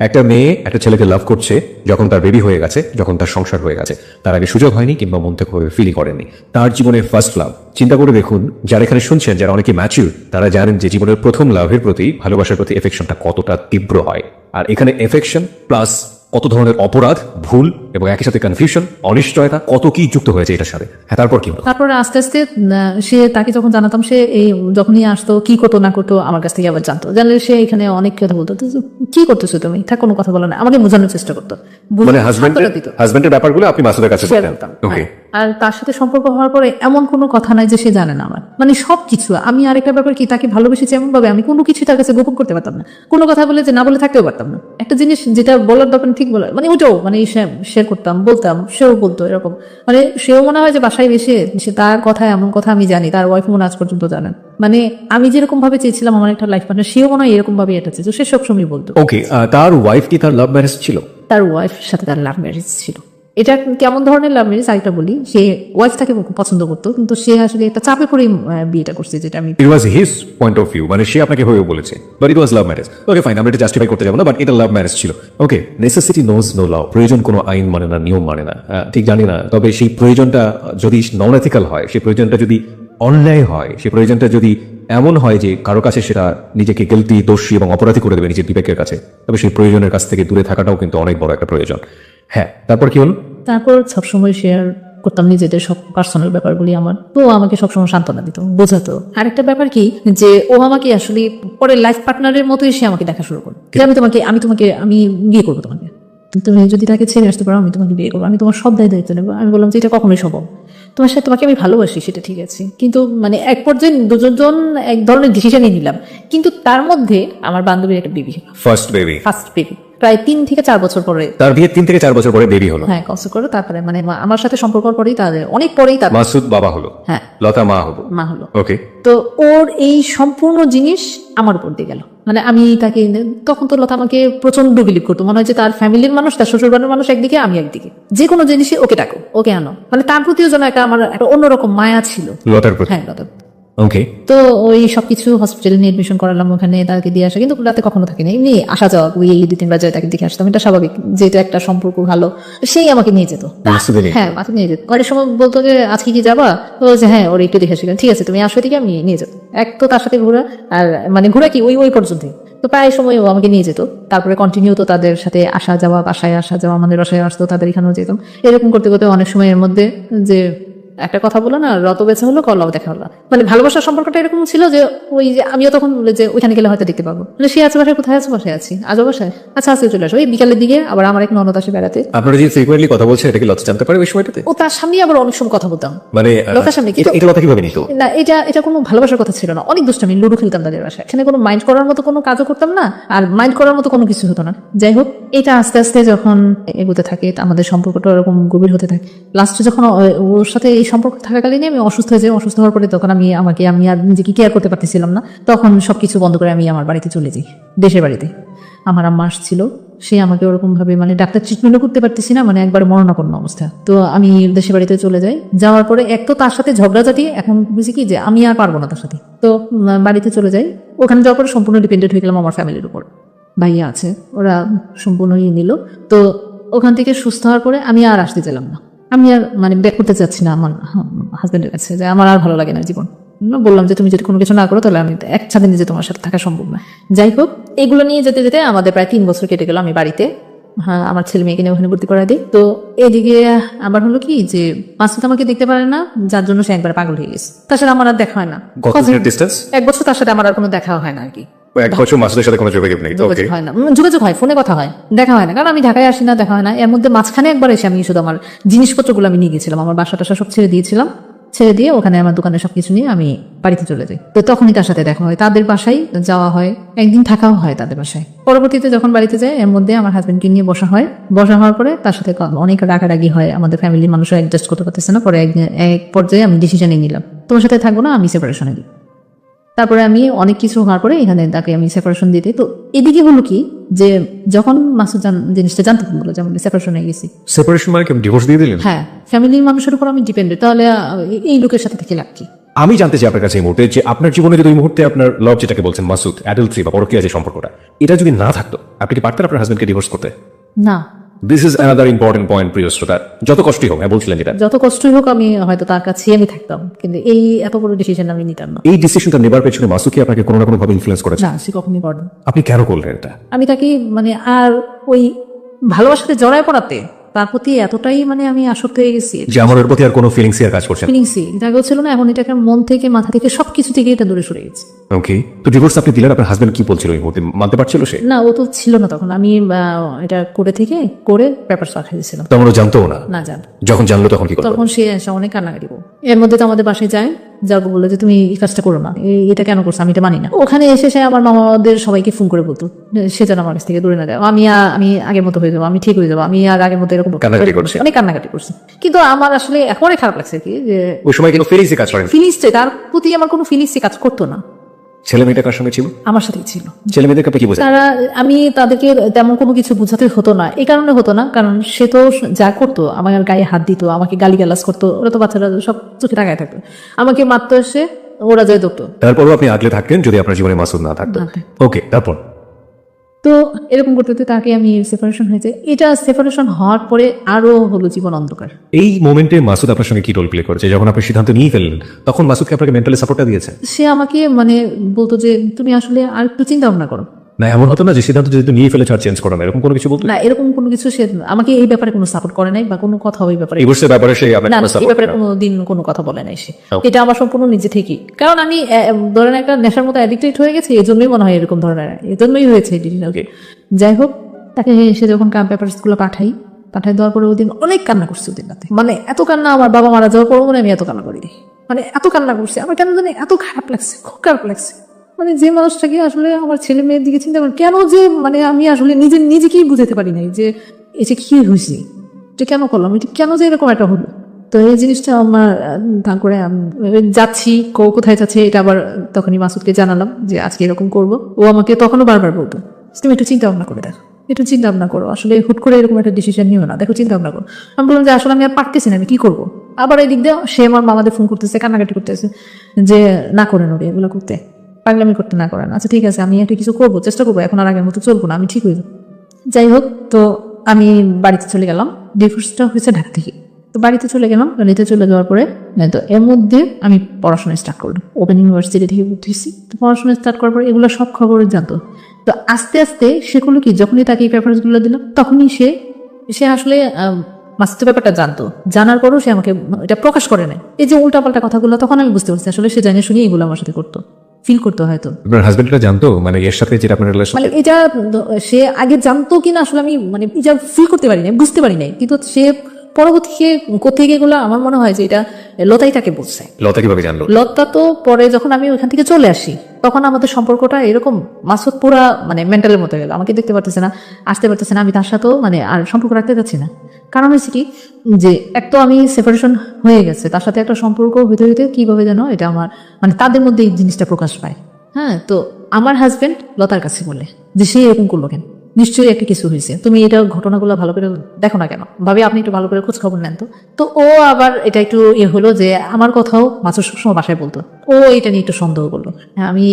একটা মেয়ে একটা ছেলেকে লাভ করছে যখন তার বেবি হয়ে গেছে, যখন তার সংসার হয়ে গেছে, তার আগে সুযোগ হয়নি কিংবা মন থেকে ফিলই করেনি। তার জীবনে ফার্স্ট লাভ, চিন্তা করে দেখুন, যারা এখানে শুনছেন যারা অনেকে ম্যাচিউর, তারা জানেন যে জীবনের প্রথম লাভের প্রতি, ভালোবাসার প্রতি এফেকশনটা কতটা তীব্র হয়। আর এখানে এফেকশন প্লাস কত ধরনের অপরাধ, ভুল এবং একই সাথে কনফিউশন, অনিশ্চয়তা, কত কি যুক্ত হয়েছে এটার সাথে। হ্যাঁ, তারপর কি হলো? তারপরে আস্তে আস্তে সে, তাকে যখন জানাতাম, সে এই যখনই আসতো কি করতো না করতো আমার কাছ থেকে আবার জানতো, জানলে সে এখানে অনেক কথা বলতো, তো কি করতেছো তুমি, থাক কোনো কথা বলো না, আমাকে বোঝানোর চেষ্টা করতো, মানে হাজবেন্ডের ব্যাপারগুলো আপনি মাসুদের কাছে বলতেন? ওকে। আর তার সাথে সম্পর্ক হওয়ার পরে এমন কোনো কথা নাই যে সে জানে না আমার, মানে সবকিছু। আমি আরেকটা ব্যাপার কি, তাকে ভালোবেসেছি এমন ভাবে আমি কোনো কিছু তার কাছে গোপন করতে পারতাম না, কোনো কথা বলে যে না বলে থাকতেও পারতাম না। একটা জিনিস যেটা বলার দরকার ঠিক বলে, মানে ওটাও মানে শেয়ার করতাম, বলতাম, সেও বলতো এরকম। মানে সেও মনে হয় যে বাসায় এসে সে তার কথা এমন কথা আমি জানি, তার ওয়াইফ মনে আজ পর্যন্ত জানেন। মানে আমি যেরকম ভাবে চেয়েছিলাম আমার একটা লাইফ পার্টনার, সেও মনে হয় এরকম ভাবে এটা চেয়েছে, সে সবসময় বলতো। ওকে, তার ওয়াইফ কি তার লাভ ম্যারেজ ছিল? তার ওয়াইফের সাথে তার লাভ ম্যারেজ ছিল। এটা কেমন ধরনের লাভ ম্যারেজ আরেকটা বলি, সে ওয়াইফ তাকে পছন্দ করতো কিন্তু সে আসলে একটা চাপে পড়ে বিয়েটা করছে, যেটা আমি it was his point of view, মানে সে আপনাকে হয়ে বলেছে, but it was love marriage. Okay fine, আমরা এটা জাস্টিফাই করতে যাবো না, বাট এটা লাভ ম্যারেজ ছিল। ওকে, নেসেসিটি নোজ নো ল, প্রয়োজন কোনো আইন মানে না, নিয়ম মানে না, ঠিক জানি না, তবে সেই প্রয়োজনটা যদি নন এথিক্যাল হয়, সেই প্রয়োজনটা যদি অন্যায় হয়, সেই প্রয়োজনটা যদি এমন হয় যে কারো কাছে সেটা নিজেকে গিলটি, দোষী এবং অপরাধী করে দেবে নিজের বিবেকের কাছে, তবে সেই প্রয়োজনের কাছ থেকে দূরে থাকাটাও কিন্তু অনেক বড় একটা প্রয়োজন। হ্যাঁ, তারপর কি হল? তারপর সবসময় শেয়ার করতাম নিজেদের সব পার্সোনাল ব্যাপারগুলি আমার, তো আমাকে সবসময় সান্ত্বনা দিত, বোঝাতো। আরেকটা ব্যাপার কি যে ও আমাকে আসলে পরে লাইফ পার্টনারের মতোই সে আমাকে দেখা শুরু করে, যে আমি বিয়ে করবো তোমাকে, তুমি যদি তাকে ছেড়ে আসতে পারো আমি তোমাকে বিয়ে করবো, আমি তোমার সব দায়িত্ব নেবো। আমি বললাম যে এটা কখনোই সম্ভব, তোমার সাথে তোমাকে আমি ভালোবাসি সেটা ঠিক আছে, কিন্তু মানে এক পর্যায়ে দুজন এক ধরনের ডিসিশনই নিলাম, কিন্তু তার মধ্যে আমার বান্ধবীর একটা বেবি, ফার্স্ট বেবি, প্রায় 3 থেকে 4 বছর পরে, তার বিয়ে 3 থেকে 4 বছর পরে বেবি হলো। হ্যাঁ, কষ্ট করে তারপরে মানে আমার সাথে সম্পর্ক পরেই তাদের অনেক পরেই তার মাসুদ বাবা হলো, হ্যাঁ, লতা মা হলো। ওকে, তো ওর এই সম্পূর্ণ জিনিস আমার উপর দিয়ে গেল। মানে আমি তাকে, তখন তো লতা আমাকে প্রচন্ড বিলিভ করতো, মনে হয় যে তার ফ্যামিলির মানুষ, তার শ্বশুর বাড়ির মানুষ একদিকে, আমি একদিকে, যে কোনো জিনিসে ওকে ডাকো, ওকে আনো, মানে তার প্রতিও যেন আমার একটা অন্যরকম মায়া ছিল লতার প্রতি। হ্যাঁ, লতার। ওকে, তো ওই সবকিছু হসপিটালে নিয়ে এডমিশন করালাম, ওখানে তাকে দিয়ে আসা, কিন্তু রাতে কখনো থাকি না, এমনি আসা যাওয়া, ওই 2-3 বাজে তাকে দেখে আসতাম, এটা স্বাভাবিক, যেটা একটা সম্পর্ক ভালো, সেই আমাকে নিয়ে যেত। হ্যাঁ, মাকে নিয়ে যেত। অনেক সময় বলতো যে আজকে কি যাবা, তো বলছে হ্যাঁ, ওর একটু দেখে আসি, ঠিক আছে তুমি আসো, এদিকে আমি নিয়ে যেত। এক তো তার সাথে ঘোরা, আর মানে ঘোরা কি ওই পর্যন্তই, তো প্রায় সময় ও আমাকে নিয়ে যেত। তারপরে কন্টিনিউ তো তাদের সাথে আসা যাওয়া, বাসায় আসা যাওয়া, আমাদের বাসায় আসতো, তাদের এখানেও যেতাম, এরকম করতে করতে অনেক সময়ের মধ্যে যে একটা কথা বলো না, রত বেছে হলো, কলাও দেখা হলো, মানে ভালোবাসার সম্পর্কটা এরকম ছিল যে ওই যে আমিও তখন বলে যে ওইখানে গেলে হয়তো দেখতে পাবো, মানে সে আছে বাসায়, কোথায় আছে, বাসায় আছি, আজও বাসায়, আচ্ছা আজকে চলে আসো। এই বিকালের দিকে আবার আমার এক ননদ আসে বেড়াতে। আপনারা যে ফ্রিকোয়েন্টলি কথা বলছেন, এটা কি লতা জানতে পারে ওই সময়টাতে? ও তার সামনে আবার অনেক সময় কথা বলতাম, মানে লতার সামনে। এটা কথা কিভাবে নিত? না, এটা কোনো ভালোবাসার কথা ছিল না, অনেক দুষ্টামি, লুডো খেলতাম তাদের বাসায়, এখানে কোনো মাইন্ড করার মতো কোনো কাজও করতাম না, আর মাইন্ড করার মতো কোনো কিছু হতো না। যাই হোক, এটা আস্তে আস্তে যখন এগোতে থাকে, আমাদের সম্পর্কটা এরকম গভীর হতে থাকে। লাস্টে যখন ওর সাথে এই সম্পর্ক থাকাকালীন আমি অসুস্থ হয়ে যাই, অসুস্থ হওয়ার পরে তখন আমি আর নিজেকে কেয়ার করতে পারতেছিলাম না, তখন সবকিছু বন্ধ করে আমি আমার বাড়িতে চলে যাই, দেশের বাড়িতে। আমার আম্মা আসছিল, সে আমাকে ওরকম ভাবে, মানে ডাক্তার ট্রিটমেন্টও করতে পারতেছি না, মানে একবার মরণাপন্ন অবস্থা। তো আমি দেশের বাড়িতে চলে যাই, যাওয়ার পরে এক তো তার সাথে ঝগড়াঝাটি, এখন বুঝি কি যে আমি আর পারবো না তার সাথে, তো বাড়িতে চলে যাই। ওখানে যাওয়ার পরে সম্পূর্ণ ডিপেন্ডেন্ট হয়ে গেলাম আমার ফ্যামিলির উপর, ভাইয়া আছে, ওরা সম্পূর্ণই নিল। তো ওখান থেকে সুস্থ হওয়ার পরে আমি আর আসতে চাইলাম না, আমি আর মানে ব্যাক করতে চাচ্ছি না আমার হাজবেন্ডের কাছে, যে আমার আর ভালো লাগে না জীবন। বললাম যে তুমি যদি কোনো কিছু না করো তাহলে আমি একসাথে নিজে তোমার সাথে থাকা সম্ভব না। যাই হোক, এগুলো নিয়ে যেতে যেতে আমাদের প্রায় 3 বছর কেটে গেল। আমি বাড়িতে, হ্যাঁ, আমার ছেলে মেয়েকে নিয়ে ওখানে ভর্তি করা দিই। তো এদিকে আবার হলো কি যে মাসুদ আমাকে দেখতে পারে না, যার জন্য সে একবার পাগল হয়ে গেছে, তার সাথে আমার আর দেখা হয় না। 1 বছর তার সাথে আমার আর কোনো দেখা হয় না আর কি। 1 বছর মাসুদের সাথে কোনো যোগাযোগ নেই? যোগাযোগ হয় না, যোগাযোগ হয়, ফোনে কথা হয়, দেখা হয় না, কারণ আমি ঢাকায় আসি না, দেখা হয় না। এর মধ্যে মাঝখানে একবার এসে আমি শুধু আমার জিনিসপত্রগুলো আমি নিয়ে গেছিলাম, আমার বাসা টাসা সব ছেড়ে দিয়েছিলাম, ছেড়ে দিয়ে ওখানে আমার দোকানে সবকিছু নিয়ে আমি বাড়িতে চলে যাই। তো তখনই তার সাথে দেখা হয়, তাদের বাসায় যাওয়া হয়, একদিন থাকাও হয় তাদের বাসায়। পরবর্তীতে যখন বাড়িতে যায় এর মধ্যে আমার হাজবেন্ডকে নিয়ে বসা হওয়ার পরে তার সাথে অনেক রাগারাগি হয়, আমাদের ফ্যামিলির মানুষও অ্যাডজাস্ট করতে পারতেছে না। পরে এক পর্যায়ে আমি ডিসিশনে নিলাম তোমার সাথে থাকবো না, আমি সেপারেশনে দিই। তারপরে আমি অনেক কিছু হওয়ার পরে এখানে তাকে আমি সেপারেশন দিতে। তো এদিকে হলো কি যে যখন মাসুদ জিনিসটা জানতে পারলো যেমন সেপারেশন হয়ে গেছি, সেপারেশন মানে কি ডিভোর্স দিয়ে দিলেন? হ্যাঁ ফ্যামিলির মানুষের উপর আমি ডিপেন্ডেন্ট, তাহলে এই লোকের সাথে থেকে লাভ কি? আমি জানতে চাই আপনার কাছে এই মুহূর্তে যে আপনার জীবনে যদি ওই মুহূর্তে আপনার লভ যেটাকে বলছেন মাসুদ, অ্যাডাল্ট্রি বা পরকীয়া যে সম্পর্কটা, এটা যদি না থাকতো আপনি কি পারতেন আপনার হাজবেন্ডকে ডিভোর্স করতে? না। This is another important point প্রিয় শ্রোতা। যত কষ্টই হোক, বলছিলেন যেটা, যত কষ্টই হোক আমি হয়তো তার কাছে আমি থাকতাম, কিন্তু এই এত বড় ডিসিশন আমি নিতাম না। এই ডিসিশনটা নেবার পেছনে মাসুদ কি আপনাকে কোনো না কোনো ভাবে ইনফ্লুয়েন্স করেছে? না, সে কখনই করে না। আপনি কেন করলেন এটা? আমি তাকে মানে আর ওই ভালোবাসাতে জড়ায় পড়াতে তার প্রতি এতটাই মানে আমি আসক্ত হয়ে গেছি, যে আমার ওর প্রতি আর কোনো ফিলিংস আর কাজ করছে না। ফিলিংসই এটা ছিল না, এখন এটাকে মন থেকে মাথা থেকে সবকিছু থেকে এটা দূরে সরে গেছে। ওকে, তো ডিভোর্স আপনি দিলেন, আপনার হাজবেন্ড কি বলছিল ওই মুহূর্তে? মানতে পারছিল সে? না, ও তো ছিল না তখন, আমি এটা করে পেপার পাঠিয়ে দিয়েছিলাম। তেমন জানতো না? না জান। যখন জানলো তখন কি করলো? তখন সে এসে অনেক কান্নাকাটি করো। এর মধ্যে তো আমাদের বাসায় যায়, যাবো বলে যে তুমি এই কাজটা করো না, এটা কেন করছো, আমি এটা মানি না। ওখানে এসে সে আমার মামাদের সবাইকে ফোন করে বলতো সে যেন আমার কাছ থেকে দূরে না যায়, আমি আগের মতো হয়ে যাবো, আমি ঠিক হয়ে যাবো, আমি আর আগের মতো এরকম কান্নাকাটি করছে। অনেক কান্নাকাটি করছে। কিন্তু আমার আসলে এখন অনেক খারাপ লাগছে কি যে ওই সময় কিন্তু ফিলিংসই কাজ করেন? ফিলিংসটাই, তার প্রতি আমার কোনো ফিলিংসই কাজ করতো না। ছেলে মেয়েটা কার সঙ্গে ছিল? আমার সাথেই ছিল। ছেলে মেয়েদেরকে আপনি কি বোঝান? আমি তাদেরকে তেমন কোনো কিছু বোঝাতে হতো না, এই কারণে হতো না কারণ সে তো যা করতো আমার গায়ে হাত দিত, আমাকে গালিগালাজ করতো, ওরা তো বাচ্চারা সব চোখে টাকায় থাকতো, আমাকে মারতো এসে, ওরা যায় ধরতো। তারপরও আপনি আগলে থাকতেন যদি আপনার জীবনে মাসুদ না থাকতো? ওকে, তারপর? তো এরকম করতে করতে তাকে আমি সেপারেশন হয়েছে। এটা সেপারেশন হওয়ার পরে আরো হলো জীবন অন্ধকার। এই মোমেন্টে মাসুদ আপনার সঙ্গে কি রোল প্লে করেছে? যখন আপনি সিদ্ধান্ত নিয়ে ফেললেন তখন মাসুদকে আপনাকে মেন্টালি সাপোর্টটা দিয়েছে? সে আমাকে মানে বলতো যে তুমি আসলে আর একটু চিন্তা ভাবনা করো। না, এমন হতো না যে সিদ্ধান্ত যেহেতু নিয়ে ফেলেছে আর চেঞ্জ করো না, এরকম কোনো কিছু বলতো? না, এরকম কোনো কিছু সে আমাকে এই ব্যাপারে কোনো সাপোর্ট করে নাই বা কোনো কথা ওই ব্যাপারে, ডিভোর্সের ব্যাপারে সে না আপনাকে এই সাপোর্ট ব্যাপারে কোনোদিন কোনো কথা বলে নাই সে। এটা আমার সম্পূর্ণ নিজে থেকেই, কারণ আমি ধরেন একটা নেশার মতো অ্যাডিক্টেড হয়ে গেছে, এই জন্যই মনে হয় এরকম ধরনের, এই জন্যই হয়েছে এই ডিসিশন। যাই হোক, তাকে সে যখন পেপারস গুলো পাঠাই দেওয়ার পরে ওদিন অনেক কান্না করছে, ওদিন রাতে মানে এত কান্না, আমার বাবা মারা যাওয়ার পর মনে আমি এত কান্না করিনি, মানে এত কান্না করছে, আমার কেন জানি এত খারাপ লাগছে, খুব খারাপ লাগছে। মানে যে মানুষটাকে আসলে আমার ছেলে মেয়ের দিকে চিন্তা করেন, কেন যে মানে আমি আসলে নিজেকেই বুঝাতে পারি নাই যে এই যে কি হয়েছে, এটা কেন করলাম, এটা কেন যে এরকম একটা হলো। তো এই জিনিসটা আমার তারপরে আমি যাচ্ছি কোথায় যাচ্ছে এটা আবার তখনই মাসুদকে জানালাম যে আজকে এরকম করব। ও আমাকে তখনও বারবার বলতো তুমি একটু চিন্তা ভাবনা করে দেখো, একটু চিন্তা ভাবনা করো, আসলে হুট করে এরকম একটা ডিসিশন নিও না, দেখো চিন্তা ভাবনা করো। আমি বললাম যে আসলে আমি আর পারতেছি না, আমি কি করবো। আবার এই দিক দিয়ে সে আমার মামাদের ফোন করতেছে, কান্নাকাটি করতেছে যে না করেন ওরে এগুলো করতে, পাগলামি করতে না করেন। আচ্ছা ঠিক আছে, আমি একটা কিছু করবো, চেষ্টা করবো, এখন আর আগের মতো চলবো না, আমি ঠিক হয়ে যাবো। যাই হোক, তো আমি বাড়িতে চলে গেলাম, ডিভোর্সটা হয়েছে ঢাকা থেকে। তো বাড়িতে চলে গেলাম, বাড়িতে চলে যাওয়ার পরে তো এর মধ্যে আমি পড়াশোনা স্টার্ট করলাম, ওপেন ইউনিভার্সিটি থেকে ভর্তি হয়েছি। তো পড়াশোনা স্টার্ট করার পরে এগুলো সব খবর জানতো। তো আস্তে আস্তে সেগুলো কি যখনই তাকে এই পেপারসগুলো দিলাম তখনই সে আসলে মাসুদের ব্যাপারটা জানতো, জানার পরও সে আমাকে এটা প্রকাশ করে নাই। এই যে উল্টাপাল্টা কথাগুলো, তখন আমি বুঝতে পারছি আসলে সে জানিয়ে শুনিয়ে এগুলো আমার সাথে করতো, ফিল করতো হয়তো। আপনার হাজবেন্ডটা জানতো মানে এর সাথে যেটা আপনার রিলেশন, মানে এটা সে আগে জানতো কিনা আসলে আমি মানে এটা ফিল করতে পারি নাই, বুঝতে পারি নাই, কিন্তু সে পরবর্তীতে কোথেকে এগুলো আমার মনে হয় যে এটা লতাই তাকে বলছে। লতা কিভাবে জানলো? লতা তো পরে যখন আমি ওইখান থেকে চলে আসি তখন আমাদের সম্পর্কটা এরকম, মাসুদ পুরা মানে মেন্টালের মতো গেল, আমাকে দেখতে পারতেছে না, আসতে পারতেছে না, আমি তার সাথেও মানে আর সম্পর্ক রাখতে চাচ্ছি না। কারণ হয়েছে কি যে এক তো আমি সেপারেশন হয়ে গেছে, তার সাথে একটা সম্পর্ক হইতে হইতে কিভাবে যেন এটা আমার মানে তাদের মধ্যে এই জিনিসটা প্রকাশ পায়। হ্যাঁ, তো আমার হাজবেন্ড লতার কাছে বলে যে সে এরকম করলো কেন, নিশ্চয়ই একটা কিছু হয়েছে, তুমি এটা ঘটনাগুলো ভালো করে দেখো না কেন, ভাবি আপনি একটু ভালো করে খোঁজ খবর নেন। তো ও আবার এটা একটু হলো যে আমার কথাও মাসুদ সবসময় বাসায় বলতো, ও এটা নিয়ে একটু সন্দেহ করলো। হ্যাঁ, আমি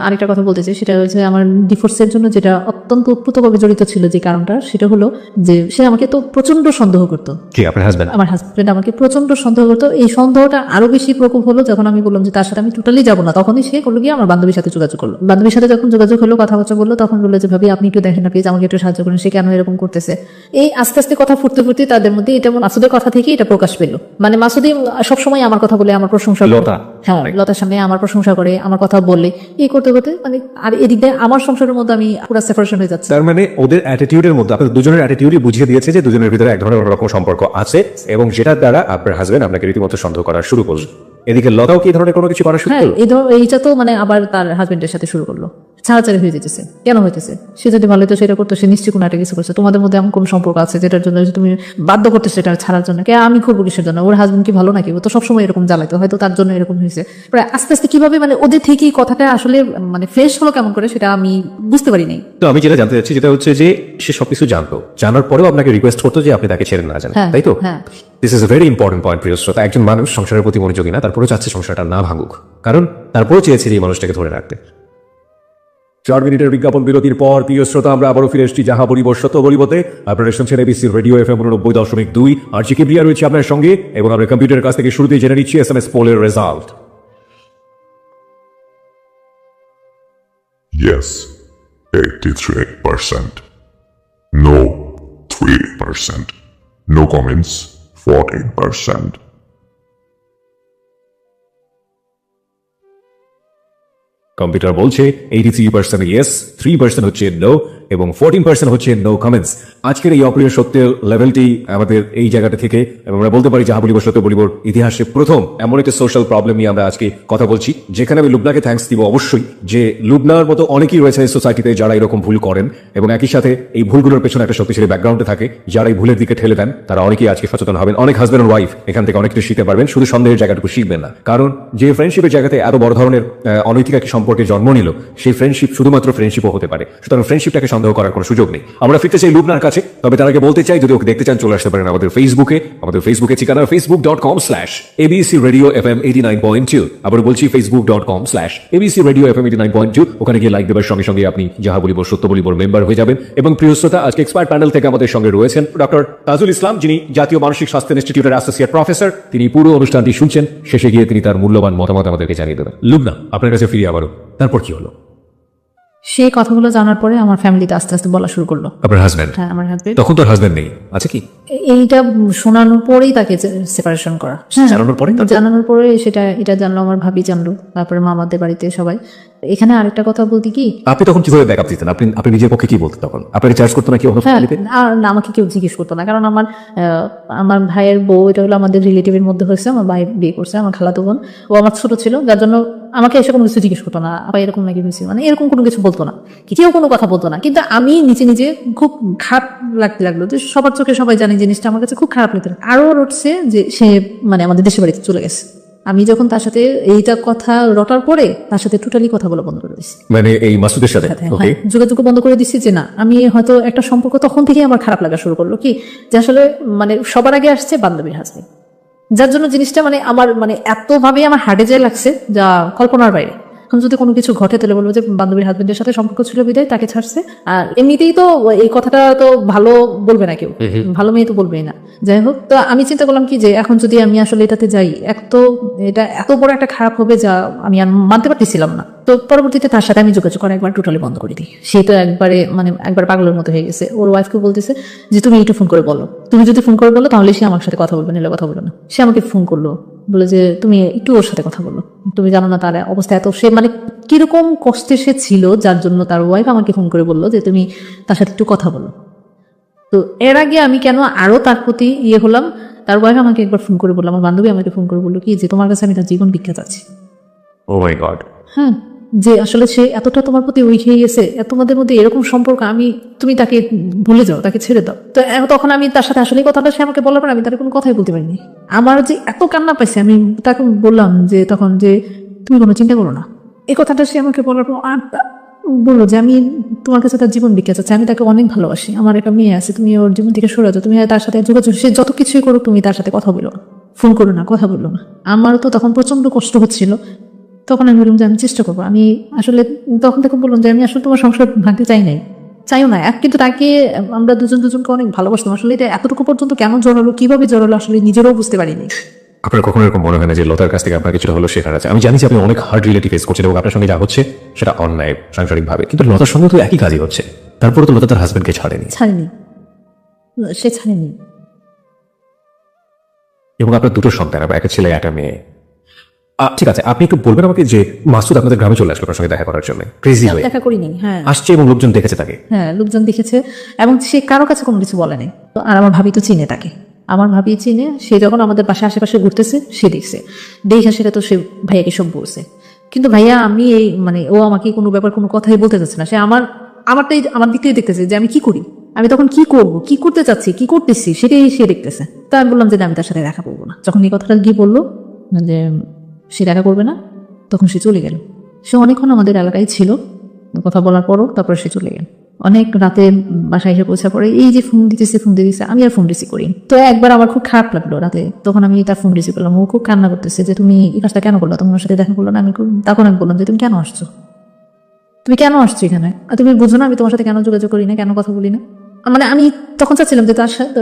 আরেকটা কথা বলতে চাই, সেটা হচ্ছে আমার ডিভোর্সের জন্য যেটা অত্যন্ত উৎপ্রুতভাবে জড়িত ছিল যে কারণটা, সেটা হলো যে সে আমাকে তো প্রচন্ড সন্দেহ করতো। কি আপনার হাজবেন্ড? আমার হাজবেন্ড আমাকে প্রচন্ড সন্দেহ করতো। এই সন্দেহটা আরো বেশি প্রকোপ হলো যখন আমি বললাম যে তার সাথে আমি টোটালি যাবো না, তখনই সে করলো গিয়ে আমার বান্ধবীর সাথে যোগাযোগ করলো। বান্ধবীর সাথে যখন যোগাযোগ হলো, কথাবার্তা বললো, তখন বললো যে ভাবি আপনি একটু দেখেন না প্লিজ, আমাকে একটু সাহায্য করেন, সে কেন এরকম করতেছে। এই আস্তে আস্তে কথা ফুটতে ফুটতে তাদের মধ্যে এটা মাসুদের কথা থেকে এটা প্রকাশ পেলো। মানে মাসুদি সবসময় আমার কথা বলে আমার প্রশংসা, লতা হ্যাঁ লতার সামনে আমার প্রশংসা করে, আমার কথা বললে, এই করতে করতে মানে আর এদিক দিয়ে আমার সংসারের মধ্যে আমি পুরো সেপারেশন হয়ে যাচ্ছে। তার মানে ওদের অ্যাটিটিউডের মধ্যে আপনাদের দুজনের অ্যাটিটিউডই বুঝিয়ে দিয়েছে যে দুজনের ভিতরে এক ধরনের অন্যরকম সম্পর্ক আছে, এবং যেটার দ্বারা আপনার হাজবেন্ড আপনাকে রীতিমতো সন্দেহ করা শুরু করলো। এদিকে লতাও কি এই ধরনের কোনো কিছু করা শুরু হ্যাঁ করলো? এইটা তো মানে আবার তার হাজবেন্ডের সাথে শুরু করলো, ছাড়াছাড়ি হয়ে যেতেছে। কেন হইতেছে? সে যদি ভালো হতো সেটা করতো, সে নিশ্চয়ই কোনো একটা কিছু করছে। তোমাদের মধ্যে এমন কোন সম্পর্ক আছে যেটার জন্য যে তুমি বাধ্য করতেছো সেটা ছাড়ার জন্য? কে আমি করবো কিসের জন্য? ওর হাজবেন্ড কি ভালো নাকি? ও তো সবসময় এরকম জ্বালাইতো, হয়তো তার জন্য এরকম হয়েছে। প্রায় আস্তে আস্তে কিভাবে মানে ওদের থেকেই কথাটা আসলে মানে ফ্রেশ হলো কেমন করে সেটা আমি বুঝতে পারি নাই। তো আমি যেটা জানতে চাচ্ছি যেটা হচ্ছে যে সে সবকিছু জানতো, জানার পরেও আপনাকে রিকোয়েস্ট করতো যে আপনি তাকে ছেড়ে না যান, হ্যাঁ, তাই তো? হ্যাঁ। This is a very important point প্রিয় শ্রোতা। একজন মানুষ সংসারের প্রতি মনোযোগী না, তারপরেও চাচ্ছে সংসারটা না ভাঙুক, কারণ তারপরেও চেয়েছে যে এই মানুষটাকে ধরে রাখতে। 4 মিনিটের বিজ্ঞাপন বিরতির পর প্রিয় শ্রোতা আমরা আবারও ফিরে এসেছি যাহা বলিব সত্য বলিবতে। আপনারা শুনছেন এবিসি রেডিও FM 90.2। আর জি কিবরিয়া রয়েছে আপনার সঙ্গে, এবং আমরা কম্পিউটারের কাছ থেকে শুরুতেই জেনে নিচ্ছি SMS পোলের result. Yes, 83%. No, 3%. No comments, 14%. Computer বলছে 83% ইয়েস, 3% হচ্ছে নো, এবং 14% হচ্ছে নো কমেন্টস। আজকের এই অপ্রিয় সত্যের লেভেলটি আমাদের এই জায়গাটা থেকে, এবং আমরা বলতে পারি যাহা বলিব সত্য বলিবর ইতিহাসে প্রথম এমন একটা সোশ্যাল প্রবলেম নিয়ে আমরা আজকে কথা বলছি, যেখানে আমি লুবনাকে থ্যাঙ্কস দিব অবশ্যই, যে লুবনার মতো অনেকেই রয়েছে সোসাইটিতে যারা এরকম ভুল করেন, এবং একই সাথে এই ভুলগুলোর পেছনে একটা শক্তিশালী ব্যাকগ্রাউন্ডে থাকে, যারা এই ভুলের দিকে ঠেলে দেন তারা অনেকেই আজকে সচেতন হবেন। অনেক হাজব্যান্ড আর ওয়াইফ এখান থেকে অনেক কিছু শিখতে পারবেন, শুধু সন্দেহের জায়গাটুকু শিখবেন না। কারণ যে ফ্রেন্ডশিপের জায়গাতে এত বড় ধরনের অনৈতিক একটি সম্পর্কে জন্ম নিল, সেই ফ্রেন্ডশিপ শুধুমাত্র ফ্রেন্ডশিপও হতে পারে, সুতরাং ফ্রেন্ডশিপটাকে সন্দেহ করার কোনো সুযোগ নেই। আমরা ফিরতে চাই লুবনার কাছে, তবে তার আগে বলতে চাই যদি ওকে দেখতে চান চলে আসতে পারেন আমাদের ফেসবুকে। আমাদের ফেসবুকে ঠিকানা facebook.com/ABC Radio FM 89.2। আবার বলছি facebook.com/ABC Radio FM 89.2। ওখানে গিয়ে লাইক দেবার সঙ্গে সঙ্গে আপনি যাহা বলিব সত্য বলিবর মেম্বার হয়ে যাবেন। এবং প্রিয় শ্রোতা, আজকে এক্সপার্ট প্যানেল থেকে আমাদের সঙ্গে রয়েছেন ডক্টর তাজুল ইসলাম, যিনি জাতীয় মানসিক স্বাস্থ্য ইনস্টিটিউটের অ্যাসোসিয়েট প্রফেসর। তিনি পুরো অনুষ্ঠানটি শুনছেন, শেষে গিয়ে তিনি তার মূল্যবান মতামত আমাদেরকে জানিয়ে দেবেন। লুবনা, আপনার কাছে ফিরে আবারও, তারপর কি হলো? সেই কথাগুলো জানার পরে আমার ফ্যামিলিতে আস্তে আস্তে বলা শুরু করলো। আপনার হাজব্যান্ড? হ্যাঁ, আমার হাজবেন্ড। তখন তো হাজব্যান্ড নেই, আছে কি? এইটা শোনানোর পরেই তাকে সেপারেশন করা। জানানোর পরে? জানানোর পরে এটা জানলো আমার ভাবি, জানলো, তারপরে মামাদের বাড়িতে সবাই। এখানে আরেকটা কথা বলতে কি, আপনি তখন কিভাবে ব্যাকআপ দিতেন? আপনি নিজের পক্ষে কি বলতেন তখন? আপনাকে চার্জ করতো না কি? হ্যাঁ, আর না, আমাকে কেউ জিজ্ঞেস করতো না, কারণ আমার ভাইয়ের বউ, এটা হলো আমাদের রিলেটিভের মধ্যে হয়েছে, আমার ভাই বিয়ে করছে, আমার খালাতো বোন, ও আমার ছোট ছিল, যার জন্য আমাকে এসে কোনো কিছু জিজ্ঞেস করতো না, আবার এরকম নাকি হয়েছে, মানে এরকম কোনো কিছু বলতো না, কেউ কোনো কথা বলতো না। কিন্তু আমি নিজে নিজে খুব খারাপ লাগতে লাগলো, যে সবার চোখে সবাই জানে জিনিসটা, আমার কাছে খুব খারাপ লাগতো। আরো রটছে যে সে মানে আমাদের দেশের বাড়িতে চলে গেছে। আমি যখন তার সাথে এইটা কথা রটার পরে তার সাথে টোটালি কথা বলা বন্ধ করে দিচ্ছি, মানে এই মাসুদের সাথে যোগাযোগ বন্ধ করে দিচ্ছি। যে না, আমি হয়তো একটা সম্পর্ক তখন থেকে আমার খারাপ লাগা শুরু করলো, কি যে আসলে মানে সবার আগে আসছে বান্ধবীর হাজবেন্ড, যার জন্য জিনিসটা মানে আমার মানে এতভাবে আমার হার্টে যায় লাগছে যা কল্পনার বাইরে। এখন যদি কোনো কিছু ঘটে তাহলে বলবো যে বান্ধবীর হাজবেন্ডের সাথে সম্পর্ক ছিল বিদায় তাকে ছাড়ছে। আর এমনিতেই তো এই কথাটা তো ভালো বলবে না কেউ, ভালো মেয়ে তো বলবেই না। যাই হোক, তো আমি চিন্তা করলাম কি যে এখন যদি আমি আসলে এটাতে যাই, এটা এত বড় একটা খারাপ হবে যা আমি আর মানতে পারতেছিলাম না। তো পরবর্তীতে তার সাথে আমি যোগাযোগ করা একবার টোটালি বন্ধ করে দিই। সে তো একবার পাগলের মতো হয়ে গেছে। ওর ওয়াইফকে বলতেছে যে তুমি একটু ফোন করে বলো, তুমি যদি ফোন করে বলো তাহলে সে আমার সাথে কথা বলবে, নিলে কথা বলবে না। সে আমাকে ফোন করলো, বলে যে তুমি একটু ওর সাথে কথা বলো, তুমি জানো না তার অবস্থা এত, সে মানে কিরকম কষ্টে সে ছিল, যার জন্য তার ওয়াইফ আমাকে ফোন করে বললো যে তুমি তার সাথে একটু কথা বলো। তো এর আগে আমি কেন আরো তার প্রতি হলাম, তার ওয়াইফ আমাকে একবার ফোন করে বললো, আমার বান্ধবী আমাকে ফোন করে বললো কি যে তোমার কাছে আমি তার জীবন বিখ্যাত আছি। ও মাই গড। হ্যাঁ, যে আসলে সে এতটা তোমার প্রতি উইক হয়ে গেছে, তোমাদের মধ্যে এরকম সম্পর্ক, তুমি তাকে ভুলে যাও, তাকে ছেড়ে দাও। তো তখন আমি তার সাথে আসলে কথাটা সে আমাকে বলার পর আমি তার কোনো কথাই বলতে পারিনি। আমার যে এত কান্না পাইছে, আমি তাকে বললাম যে তখন যে তুমি কোনো চিন্তা করো না। এই কথাটা সে আমাকে বলার পর বললো যে আমি তোমার কাছে তার জীবন বিখ্যাত আছে, আমি তাকে অনেক ভালোবাসি, আমার একটা মেয়ে আছে, তুমি ওর জীবন থেকে সরে যাও, তুমি তার সাথে যোগাযোগ, সে যত কিছুই করো তুমি তার সাথে কথা বলো না, ফোন করো না, কথা বললো না। আমার তো তখন প্রচন্ড কষ্ট হচ্ছিল। তখন আমি বললাম যে আমি চেষ্টা করবো। আমি আসলে তখন থেকে বললাম যে আমি আসলে তোমার সংসার ভাঙতে চাইও না, কিন্তু তাকে আমরা দুজনকে অনেক ভালোবাসতাম। আসলে এটা এতটুকু পর্যন্ত কেন জড়ালো, কিভাবে জড়ালো, আসলে নিজেরও বুঝতে পারিনি। আপনার কখনো এরকম মনে হয় না যে লতার কাছ থেকে আপনার কিছুটা হলো শেখার আছে? আমি জানি যে আপনি অনেক হার্ড রিলেটিভ ফেস করছেন এবং আপনার সঙ্গে যা হচ্ছে সেটা অন্যায় সাংসারিক ভাবে, কিন্তু লতার সঙ্গে তো একই কাজই হচ্ছে, তারপরে তো লতা তার হাজবেন্ডকে ছাড়েনি। সে ছাড়েনি। এবং আপনার দুটো সন্তান, একটা ছেলে একটা মেয়ে। ঠিক আছে, আপনি একটু বলবেন আমাকে যে মাসুদ আপনাদের গ্রামে চলে আসলো আপনার সঙ্গে দেখা করার জন্য ক্রেজি হয়ে দেখা করিনি। হ্যাঁ আসছে এবং লোকজন দেখেছে তাকে। হ্যাঁ, লোকজন দেখেছে এবং সে কারো কাছে কোনো কিছু বলে নাই। তো আর আমার ভাবি তো চিনে তাকে, আমার ভাবি চিনে। সে যখন আমাদের পাশে আশেপাশে ঘুরতেছে সে দেখছে, দেখে সেটা তো সে ভাইয়াকে সব বলছে। কিন্তু ভাইয়া আমি এই মানে ও আমাকে কোনো ব্যাপার কোনো কথাই বলতে চাচ্ছে না। সে আমারটাই আমার দিক থেকে দেখতেছে যে আমি কি করি, আমি তখন কি করব, কি করতে চাচ্ছি, কি করতেছি সেটাই সে দেখতেছে। তা আমি বললাম যে না, আমি তার সাথে দেখা করবো না। যখন এই কথাটা গিয়ে বললো যে সে দেখা করবে না, তখন সে চলে গেল। সে অনেকক্ষণ আমাদের এলাকায় ছিল, কথা বলার পরও তারপরে সে চলে গেল। অনেক রাতে বাসায় এসে পৌঁছার পরে এই যে ফোন দিতেছে, আমি আর ফোন রিসিভ করি। তো একবার আমার খুব খারাপ লাগলো রাতে, তখন আমি তার ফোন রিসিভ করলাম। ও খুব কান্না করতেছে যে তুমি এই কাজটা কেন করলো, তোমার সাথে দেখা করলো না। তখন আমি বললাম যে তুমি কেন আসছো, তুমি কেন আসছো এখানে, আর তুমি বুঝো না আমি তোমার সাথে কেন যোগাযোগ করি না, কেন কথা বলি না। মানে আমি তখন চাচ্ছিলাম যে তার সাথে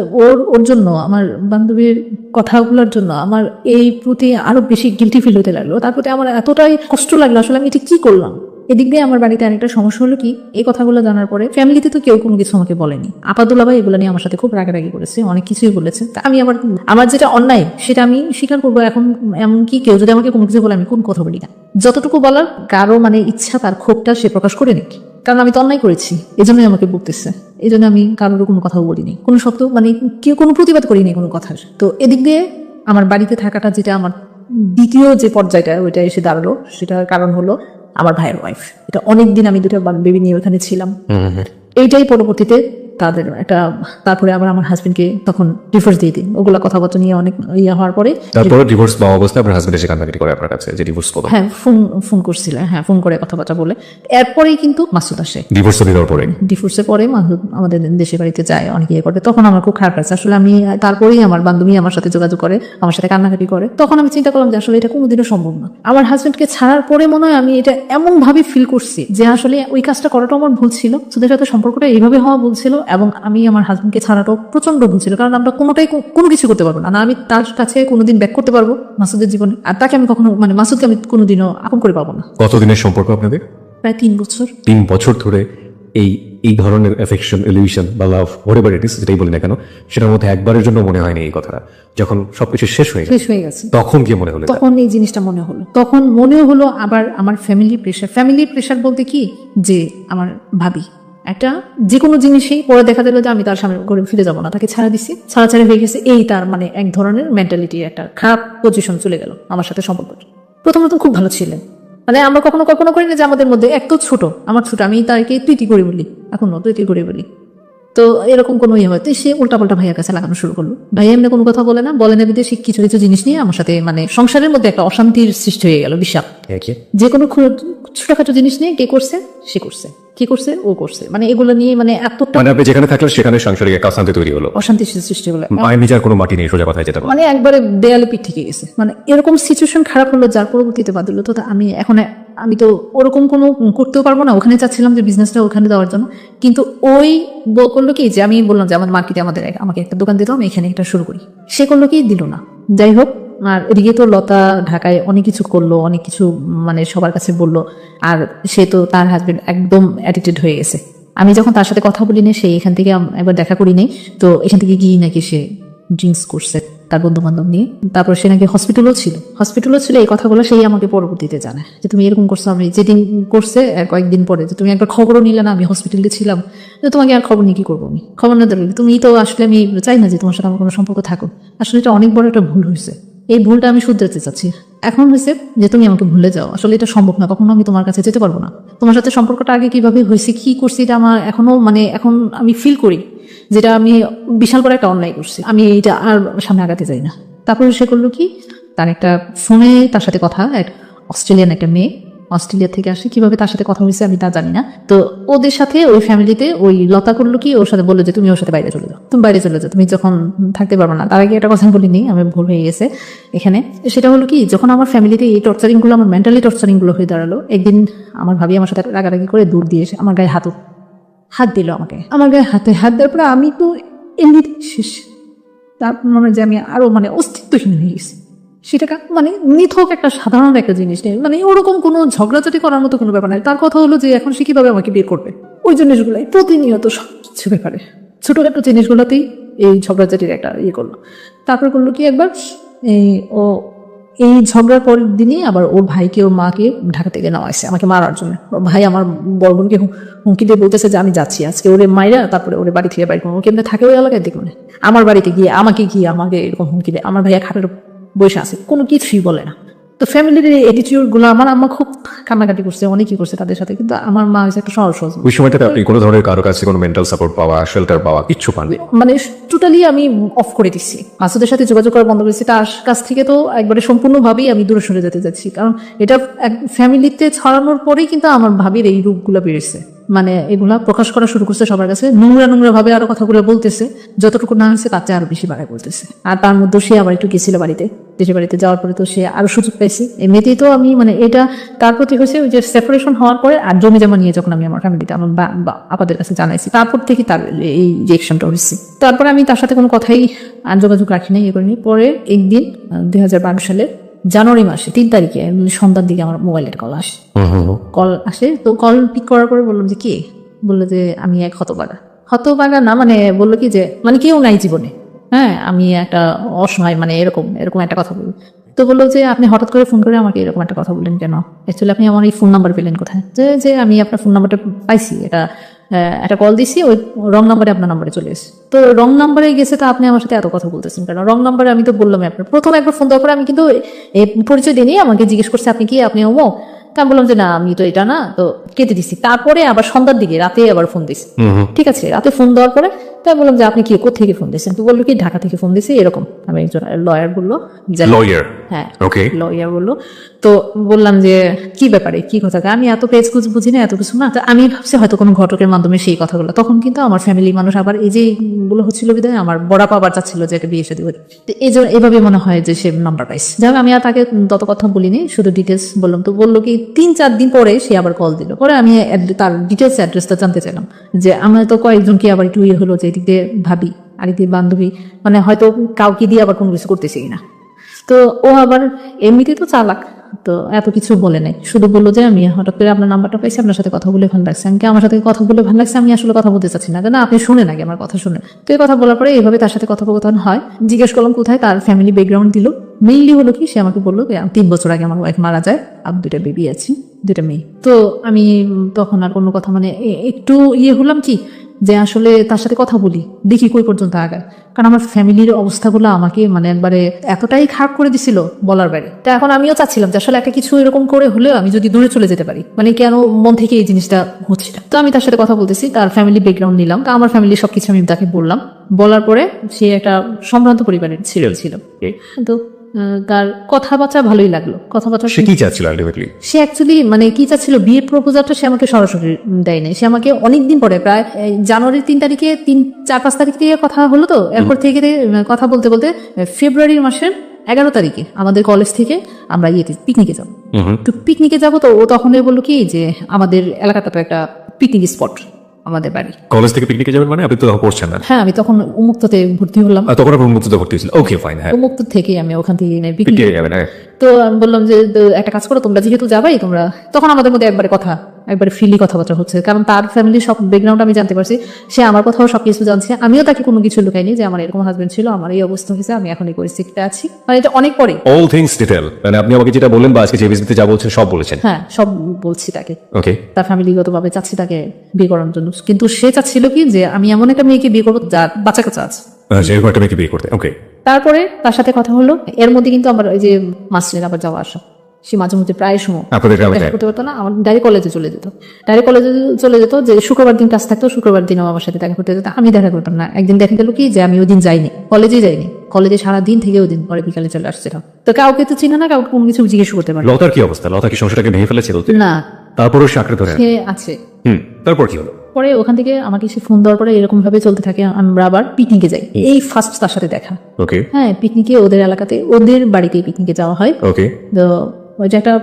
ওর জন্য, আমার বান্ধবীর কথাগুলোর জন্য আমার এই প্রতি আরো বেশি গিল্টি ফিল হতে লাগলো। তার প্রতি আমার এতটাই কষ্ট লাগলো, আসলে আমি এটা কি করলাম। এদিক দিয়ে আমার বাড়িতে অনেকটা সমস্যা হলো কি, এই কথাগুলো জানার পরে ফ্যামিলিতে তো কেউ কোনো কিছু আমাকে বলেনি। আপাদুল্লাহ ভাই এগুলো নিয়ে আমার সাথে খুব রাগারাগি করেছে, অনেক কিছুই বলেছে। তা আমি আমার যেটা অন্যায় সেটা আমি স্বীকার করবো। এখন এমনকি কেউ যদি আমাকে কোনো কিছু বলে আমি কোন কথা বলি না, যতটুকু বলার কারো মানে ইচ্ছা তার ক্ষোভটা সে প্রকাশ করে নিক, কারণ আমি তো অন্যায় করেছি, এই জন্যই আমাকে বলতেছে। এই জন্য আমি কারোর কোনো কথাও বলিনি, কোনো শব্দ মানে কেউ কোনো প্রতিবাদ করিনি কোনো কথার। তো এদিক দিয়ে আমার বাড়িতে থাকাটা যেটা আমার দ্বিতীয় যে পর্যায়টা ওইটা এসে দাঁড়ালো, সেটার কারণ হলো আমার ভাইয়ের ওয়াইফ। এটা অনেকদিন আমি দুটো বেবি নিয়ে ওখানে ছিলাম। এইটাই পরবর্তীতে তাদের একটা, তারপরে আবার আমার হাজবেন্ডকে তখন ডিভোর্স দিয়ে দিই। ওগুলা কথাবার্তা নিয়ে অনেক ইয়ে হওয়ার পরে তারপরে ডিভোর্স পাওয়া অবস্থায় আপনার হাজবেন্ড এসে কান্নাকাটি করে আপনার কাছে যে ডিভোর্স করো। হ্যাঁ ফোন করছিল, হ্যাঁ ফোন করে কথাবার্তা বলে। এরপরেই কিন্তু মাসুদ আসে। ডিভোর্স দেওয়ার পরে, ডিভোর্সের পরে মাসুদ আমাদের দেশের বাড়িতে যায়, অনেক ইয়ে করে। তখন আমার খুব খারাপ লাগছে আসলে। আমি তারপরেই আমার বান্ধবী আমার সাথে যোগাযোগ করে, আমার সাথে কান্নাকাটি করে। তখন আমি চিন্তা করলাম যে আসলে এটা কোনোদিনও সম্ভব না। আমার হাজবেন্ডকে ছাড়ার পরে মনে হয় আমি এটা এমন ভাবে ফিল করছি যে আসলে ওই কাজটা করাটা আমার ভুল ছিল, তোদের সাথে সম্পর্কটা এইভাবে হওয়া ভুল ছিল, এবং আমি আমার হাজবেন্ডকে ছাড়াটাও প্রচন্ড ভুল ছিল। কারণ আমরা কোনোটাই কোনো কিছু করতে পারবো না, না আমি তার কাছে কোনোদিন ব্যাক করতে পারবো মাসুদের জীবনে, আর তাকে আমি কখনো মানে মাসুদকে আমি কোনোদিনও আপন করে পাবো না। কতদিনের সম্পর্ক আপনাদের? প্রায় 3 বছর। 3 বছর ধরে এই ধরনের অ্যাফেকশন, ইলিউশন বা লাভ, হোয়াটএভার ইট ইজ, যেটাই বলি না কেন, সেটার মধ্যে একবারের জন্য মনে হয়নি এই কথাটা। যখন সবকিছু শেষ হয়ে গেছে তখন কি মনে হলো? তখন এই জিনিসটা তখন মনে হলো আবার আমার ফ্যামিলি প্রেশার বলতে কি, যে আমার ভাবি একটা যে কোনো জিনিসেই পরে দেখা দিল যে আমি তার সামনে করে ফিরে যাবো না, তাকে ছাড়া দিচ্ছি, ছাড়া হয়ে গেছে। এই তার মানে এক ধরনের মেন্টালিটি, একটা খারাপ পজিশন চলে গেল আমার সাথে সম্পর্ক। প্রথম খুব ভালো ছিলেন, মানে আমরা কখনো কল্পনা করি না যে আমাদের মধ্যে এক তো ছোট, আমার ছোট, আমি তাকে তুই করে বলি, এখনো তুই করে বলি। তো এরকম কোনো ইয়ে হয়, তো সে উল্টাপাল্টা ভাইয়ের কাছে লাগানো শুরু করলো। ভাইয়া এমনি কোনো কথা বলে না বিদেশে কিছু কিছু জিনিস নিয়ে আমার সাথে মানে সংসারের মধ্যে একটা অশান্তির সৃষ্টি হয়ে গেল বিশাল। যে কোনো ছোটখাটো জিনিস নিয়ে কে করছে, সে করছে, কি করছে, ও করছে, মানে এগুলো নিয়ে মানে এতটা মানে আপনি যেখানে থাকলেন সেখানে সাংসারিক একটা অশান্তি তৈরি হলো, অশান্তি সৃষ্টি হলো। মায়ের নিজের কোনো মাটি নেই, সোজা কথায় যেটা বলে। মানে একবারে দেয়ালে পিঠ থেকে গেছে, মানে এরকম সিচুয়েশন খারাপ হলো, যার পরবর্তীতে বাদ দিল। তো আমি তো ওরকম কোনো করতেও পারবো না। ওখানে চাচ্ছিলাম যে বিজনেসটা ওখানে দেওয়ার জন্য, কিন্তু ওই করলো কি যে আমি বললাম যে আমার মার্কেটে আমাকে একটা দোকান দিতাম, এখানে একটা শুরু করি। সে করলো কি, দিল না। যাই হোক, আর এদিকে তো লতা ঢাকায় অনেক কিছু করলো, অনেক কিছু মানে সবার কাছে বললো। আর সে তো তার হাজবেন্ড একদম অ্যাডিক্টেড হয়ে গেছে। আমি যখন তার সাথে কথা বলি না, সে এখান থেকে একবার দেখা করি নেই, তো এখান থেকে গিয়ে নাকি সে ড্রিঙ্কস করছে তার বন্ধু বান্ধব নিয়ে। তারপর সে নাকি হসপিটালও ছিল। এই কথাগুলো সেই আমাকে পরবর্তীতে জানায় যে তুমি এরকম করছো। আমি যেদিন করছে কয়েকদিন পরে যে তুমি একবার খবরও নিলে না, আমি হসপিটালে ছিলাম, তোমাকে আর খবর নিয়ে কি করবো, আমি খবর না দিলে তুমি তো আসলে আমি চাই না যে তোমার সাথে আমার কোনো সম্পর্ক থাকুক। আসলে এটা অনেক বড় একটা ভুল হয়েছে, এই ভুলটা আমি শুধরাতে চাচ্ছি। এখন হয়েছে যে তুমি আমাকে ভুলে যাও, আসলে এটা সম্ভব না, কখনো আমি তোমার কাছে যেতে পারবো না। তোমার সাথে সম্পর্কটা আগে কিভাবে হয়েছে, কি করছি, এটা আমার এখনো মানে এখন আমি ফিল করি যেটা আমি বিশাল বড় একটা অন্যায় করছি, আমি এটা আর সামনে আগাতে চাই না। তারপরে সে করলো কি, তার একটা ফোনে তার সাথে কথা, এক অস্ট্রেলিয়ান একটা মেয়ে অস্ট্রেলিয়া থেকে আসে, কিভাবে তার সাথে কথা হয়েছে আমি তা জানি না। তো ওদের সাথে ওই ফ্যামিলিতে ওই লতা করলো কি, ওর সাথে বললো যে তুমি ওর সাথে বাইরে চলে যাও, তুমি যখন থাকতে পারবো না। তার আগে একটা কথা বলিনি, আমি ভুল হয়ে গেছে এখানে। সেটা হলো কি, যখন আমার ফ্যামিলিতে এই টর্চারিং গুলো, আমার মেন্টালি টর্চারিং গুলো হয়ে দাঁড়ালো, একদিন আমার ভাবি আমার সাথে রাগারাগি করে দূর দিয়ে এসে আমার গায়ে হাত দিল, আমার গায়ে হাত দেওয়ার পরে আমি তো এমনিতে শেষ। তারপর মনে হয় যে আমি আরো মানে অস্তিত্বহীন হয়ে গেছি। সেটা মানে নিথক একটা সাধারণ একটা জিনিস নেই, মানে ওরকম কোনো ঝগড়াঝাটি করার মতো কোনো ব্যাপার নাই। তার কথা হলো যে এখন সে কিভাবে আমাকে বিয়ে করবে, ওই জিনিসগুলাই প্রতিনিয়ত সবকিছু ব্যাপারে ছোটখাটো জিনিসগুলোতেই এই ঝগড়াঝাটির একটা ইয়ে করলো। তারপর করলো কি, একবার ও এই ঝগড়ার পরের দিনই আবার ওর ভাইকে ওর মাকে ঢাকা থেকে নেওয়া হয়েছে আমাকে মারার জন্য। ওর ভাই আমার বড় বোনকে হুমকি দিয়ে বলতেছে যে আমি যাচ্ছি আজকে ওরে মাইরা তারপরে ওরে বাড়ি থেকে বাড়ি করবো। ও কেমনে থাকে ওই এলাকায় দেখবো না, আমার বাড়িতে গিয়ে আমাকে এরকম হুমকি দেয়। আমার ভাইয়া খাটের বসে আছে, কোনো কিছুই বলে না। তো ফ্যামিলির এই অ্যাটিটিউড গুলো আমার আম্মা খুব কান্নাকাটি করছে, অনেকই করছে তাদের সাথে, কিন্তু আমার মা হচ্ছে একটা সহজ সহজ। ওই সময়টাতে আপনি কোনো ধরনের কারো কাছে কোনো মেন্টাল সাপোর্ট পাওয়া, শেল্টার পাওয়া কিচ্ছু পাননি? মানে টোটালি আমি অফ করে দিচ্ছি, মাসুদের সাথে যোগাযোগ করা বন্ধ করেছি। তার কাছ থেকে তো একবারে সম্পূর্ণভাবেই আমি দূরে সরে যেতে যাচ্ছি, কারণ এটা ফ্যামিলিতে ছড়ানোর পরেই কিন্তু আমার ভাবির এই রূপগুলো বেড়েছে। মানে এগুলা প্রকাশ করা শুরু করছে সবার কাছে, নোংরা ভাবে আরো কথাগুলো বলতেছে, যতটুকু না হয়েছে তার চেয়ে আরো বেশি বাড়ায় বলতেছে। আর তার মধ্যে সে আবার একটু গেছিল বাড়িতে, দেশের বাড়িতে যাওয়ার পরে তো সে আরো সুযোগ পাইছে। এমনিতেই তো আমি মানে এটা তার প্রতি হয়েছে ওই যে সেপারেশন হওয়ার পরে আর জমি জমা নিয়ে যখন আমি আমার ফ্যামিলিতে আমার আপাদের কাছে জানাইছি, তারপর থেকে তার এই রিয়েকশনটা হয়েছে। তারপরে আমি তার সাথে কোনো কথাই আর যোগাযোগ রাখি নাই, ইয়ে করিনি। পরে একদিন 2012 সালের জানুয়ারি মাসে 3 তারিখে সন্ধ্যার দিকে আমার মোবাইলের কল আসে। তো কল পিক করার পরে বললাম যে কে, বললো যে আমি এক হতবাগা না, মানে বললো কি যে মানে কেউ নাই জীবনে, হ্যাঁ আমি একটা অসহায়, মানে এরকম একটা কথা বললো। তো বললো যে আপনি হঠাৎ করে ফোন করে আমাকে এরকম একটা কথা বললেন কেন, অ্যাকচুয়ালি আপনি আমার এই ফোন নাম্বার পেলেন কোথায়? যে আমি আপনার ফোন নাম্বারটা পাইছি, একটা কল দিছি, ওই রং নাম্বারে আপনার নাম্বারে চলে এসেছে। তো রং নাম্বারে গেছে, তো আপনি আমার সাথে এত কথা বলতেছেন কেন? রং নাম্বারে আমি তো বললাম আপনার প্রথম একবার ফোন দেওয়ার পরে আমি কিন্তু পরিচয় দিইনি, আমাকে জিজ্ঞেস করছে আপনি কি, আপনি অমো। তা আমি বললাম যে না আমি তো এটা না, তো কেটে দিছি। তারপরে আবার সন্ধ্যার দিকে রাতে আবার ফোন দিছি, ঠিক আছে রাতে ফোন দেওয়ার পরে তাই বললাম যে আপনি কি কোথেকে ফোন দিয়েছেন? তো বললো কি ঢাকা থেকে ফোন দিয়েছি এরকম। আমি একজন লয়ার বললো, লয়ার? হ্যাঁ ওকে, লয়ার বললো। তো বললাম যে কি ব্যাপারে, কি কথা? আমি এত পেজ কুচ বুঝি না, এত কিছু না। তো আমি ভাবছি হয়তো কোনো ঘটকের মাধ্যমে সেই কথাগুলো। তখন কিন্তু আমার ফ্যামিলি মানুষ আবার এই যে গুলো হচ্ছিল বিধায় আমার বড় পাবার চাচ্ছিল যে একটা বিয়ে সাথে। তো এই জন্য এভাবে মনে হয় যে সে নাম্বার পাইছে। যাই হোক, আমি আর তাকে তত কথা বলিনি, শুধু ডিটেলস বললাম। তো বললো কি 3-4 দিন পরে সে আবার কল দিল। পরে আমি তার ডিটেলস অ্যাড্রেসটা জানতে চাইলাম, যে আমরা তো কয়েকজনকে আবার একটু ইয়ে হলো যে এদিক দিয়ে ভাবি আরেক দিয়ে বান্ধবী, মানে হয়তো কাউকে দিয়ে আবার কোনো কিছু করতেছি কিনা। তো ও আবার এমনিতে তো চালাক, তো এত কিছু বলে নাই, শুধু বললো যে আমি হঠাৎ করে আপনার নাম্বারটা পাইছি, আপনার সাথে কথা বলে ভালো লাগছে। আমি আমার সাথে কথা বলে ভালো লাগছে, আমি আসলে কথা বলতে চাচ্ছি না, না আপনি শুনে নাকি আমার কথা শুনে। তো এই কথা বলার পরে এইভাবে তার সাথে কথোপকথন হয়। জিজ্ঞেস করলাম কোথায়, তার ফ্যামিলি ব্যাকগ্রাউন্ড দিল। মেইনলি হলো কি, সে আমাকে বললো 3 বছর আগে আমার ওয়াইফ মারা যায়, আর 2টা বেবি আছে, 2টা মেয়ে। তো আমি তখন আর কোনো কথা মানে একটু ইয়ে হলাম কি যে আসলে তার সাথে কথা বলি, দেখি কই পর্যন্ত আগায়। কারণ আমার ফ্যামিলির অবস্থাগুলো আমাকে মানে একবারে এতটাই খারাপ করে দিছিল বলার বাইরে। তো এখন আমিও চাচ্ছিলাম যে আসলে একটা কিছু এরকম করে হলেও আমি যদি দূরে চলে যেতে পারি, মানে কেন মন থেকে এই জিনিসটা হচ্ছিল। তো আমি তার সাথে কথা বলতেছি, তার ফ্যামিলি ব্যাকগ্রাউন্ড নিলাম, তো আমার ফ্যামিলি সবকিছু আমি তাকে বললাম। বলার পরে সে একটা সম্ভ্রান্ত পরিবারের ছিল। তো তার কথাবার্তা ভালোই লাগলো, কথাবার্তা। সে কি চাচ্ছিল আলটিমেটলি? সে অ্যাকচুয়ালি মানে কি চাচ্ছিল, বিয়ের প্রপোজালটা সে আমাকে সরাসরি দেয় নাই, সে আমাকে অনেকদিন পরে প্রায় জানুয়ারির 3 তারিখে 4-5 তারিখ থেকে কথা হলো। তো এরপর থেকে কথা বলতে বলতে ফেব্রুয়ারি মাসের 11 তারিখে আমাদের কলেজ থেকে আমরা পিকনিকে যাবো। তো পিকনিকে যাবো, তো ও তখন বললো কি যে আমাদের এলাকাটা তো একটা পিকনিক স্পট, আমাদের বাড়ি। কলেজ থেকে পিকনিকে যাবেন মানে? আপনি তো তখন পড়ছেন না। হ্যাঁ আমি তখন উন্মুক্ততে ভর্তি হলাম। তখন আপনার উন্মুক্ততে ভর্তি হয়েছিল? ওকে ফাইন, হ্যাঁ উন্মুক্ত থেকে আমি ওখান থেকে পিকনিকে যাবেন। তো আমি বললাম যে একটা কাজ করো, তোমরা যেহেতু যাবাই, তোমরা তখন আমাদের মধ্যে একবারে ফ্রিলি কথাবার্তা হচ্ছে, কারণ তার ফ্যামিলির সব ব্যাকগ্রাউন্ড আমি জানতে পারছি, সে আমার কথাও সবকিছু জানছে। আমিও তাকে কোনো কিছু লুকাইনি যে আমার এরকম হাজবেন্ড ছিল, আমার এই অবস্থা হয়েছে, আমি এখন এই পরিস্থিতিতে আছি, মানে এটা অনেক পরে। অল থিংস ডিটেল, মানে আপনি আমাকে যেটা বললেন বা আজকে যে বিজনেসে যা বলছেন সব বলেছেন? হ্যাঁ সব বলছি তাকে। ওকে। তার ফ্যামিলিগতভাবে চাচ্ছি তাকে বিয়ে করার জন্য, কিন্তু সে চাচ্ছিল কি যে আমি এমন একটা মেয়েকে বিয়ে করবো যার বাচ্চা কাচ্চা আছে, যেরকম একটা মেয়েকে বিয়ে করতে। ওকে। তারপরে তার সাথে কথা হলো, এর মধ্যে কিন্তু আমার ওই যে মাসলের আবার যাওয়া আসা, সে মাঝে মধ্যে প্রায় সময় আপনাদের গ্রামে দেখা করতে পারতো না, আমার ডাইরেক্ট কলেজে চলে যেত, যে শুক্রবার দিন ক্লাস থাকতো, শুক্রবার দিন আমার সাথে দেখা করতে যেত, আমি দেখা করতাম না। একদিন দেখা গেল কি যে আমি ওই দিন যাইনি, কলেজে সারাদিন থেকে ওই দিন পরে বিকালে চলে আসছিলাম। তো কাউকে তো চিনে না, কাউকে কোনো কিছু জিজ্ঞেস করতে পারে। লতার কি অবস্থা? লতা কি সংসারটাকে ভেঙে ফেলেছে? না, তারপরও সে আঁকড়ে ধরে সে আছে। তারপর কি হলো? পরে ওখান থেকে আমাকে সে ফোন দেওয়ার পরে এরকম ভাবে চলতে থাকে, আমরা আবার পিকনিকে যাই। এই ফার্স্ট তার সাথে দেখা। ওকে। হ্যাঁ পিকনিকে, ওদের এলাকাতে ওদের বাড়িতে পিকনিকে যাওয়া হয়। ওকে। তো ওইটা একটা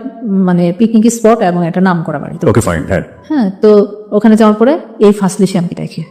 মানে পিকনিক স্পট এবং একটা নাম করা বাড়ি। ওকে ফাইন, হ্যাঁ। হ্যাঁ তো ওখানে যাওয়ার পরে এই ফার্স্টলি সে আমাকে দেখে,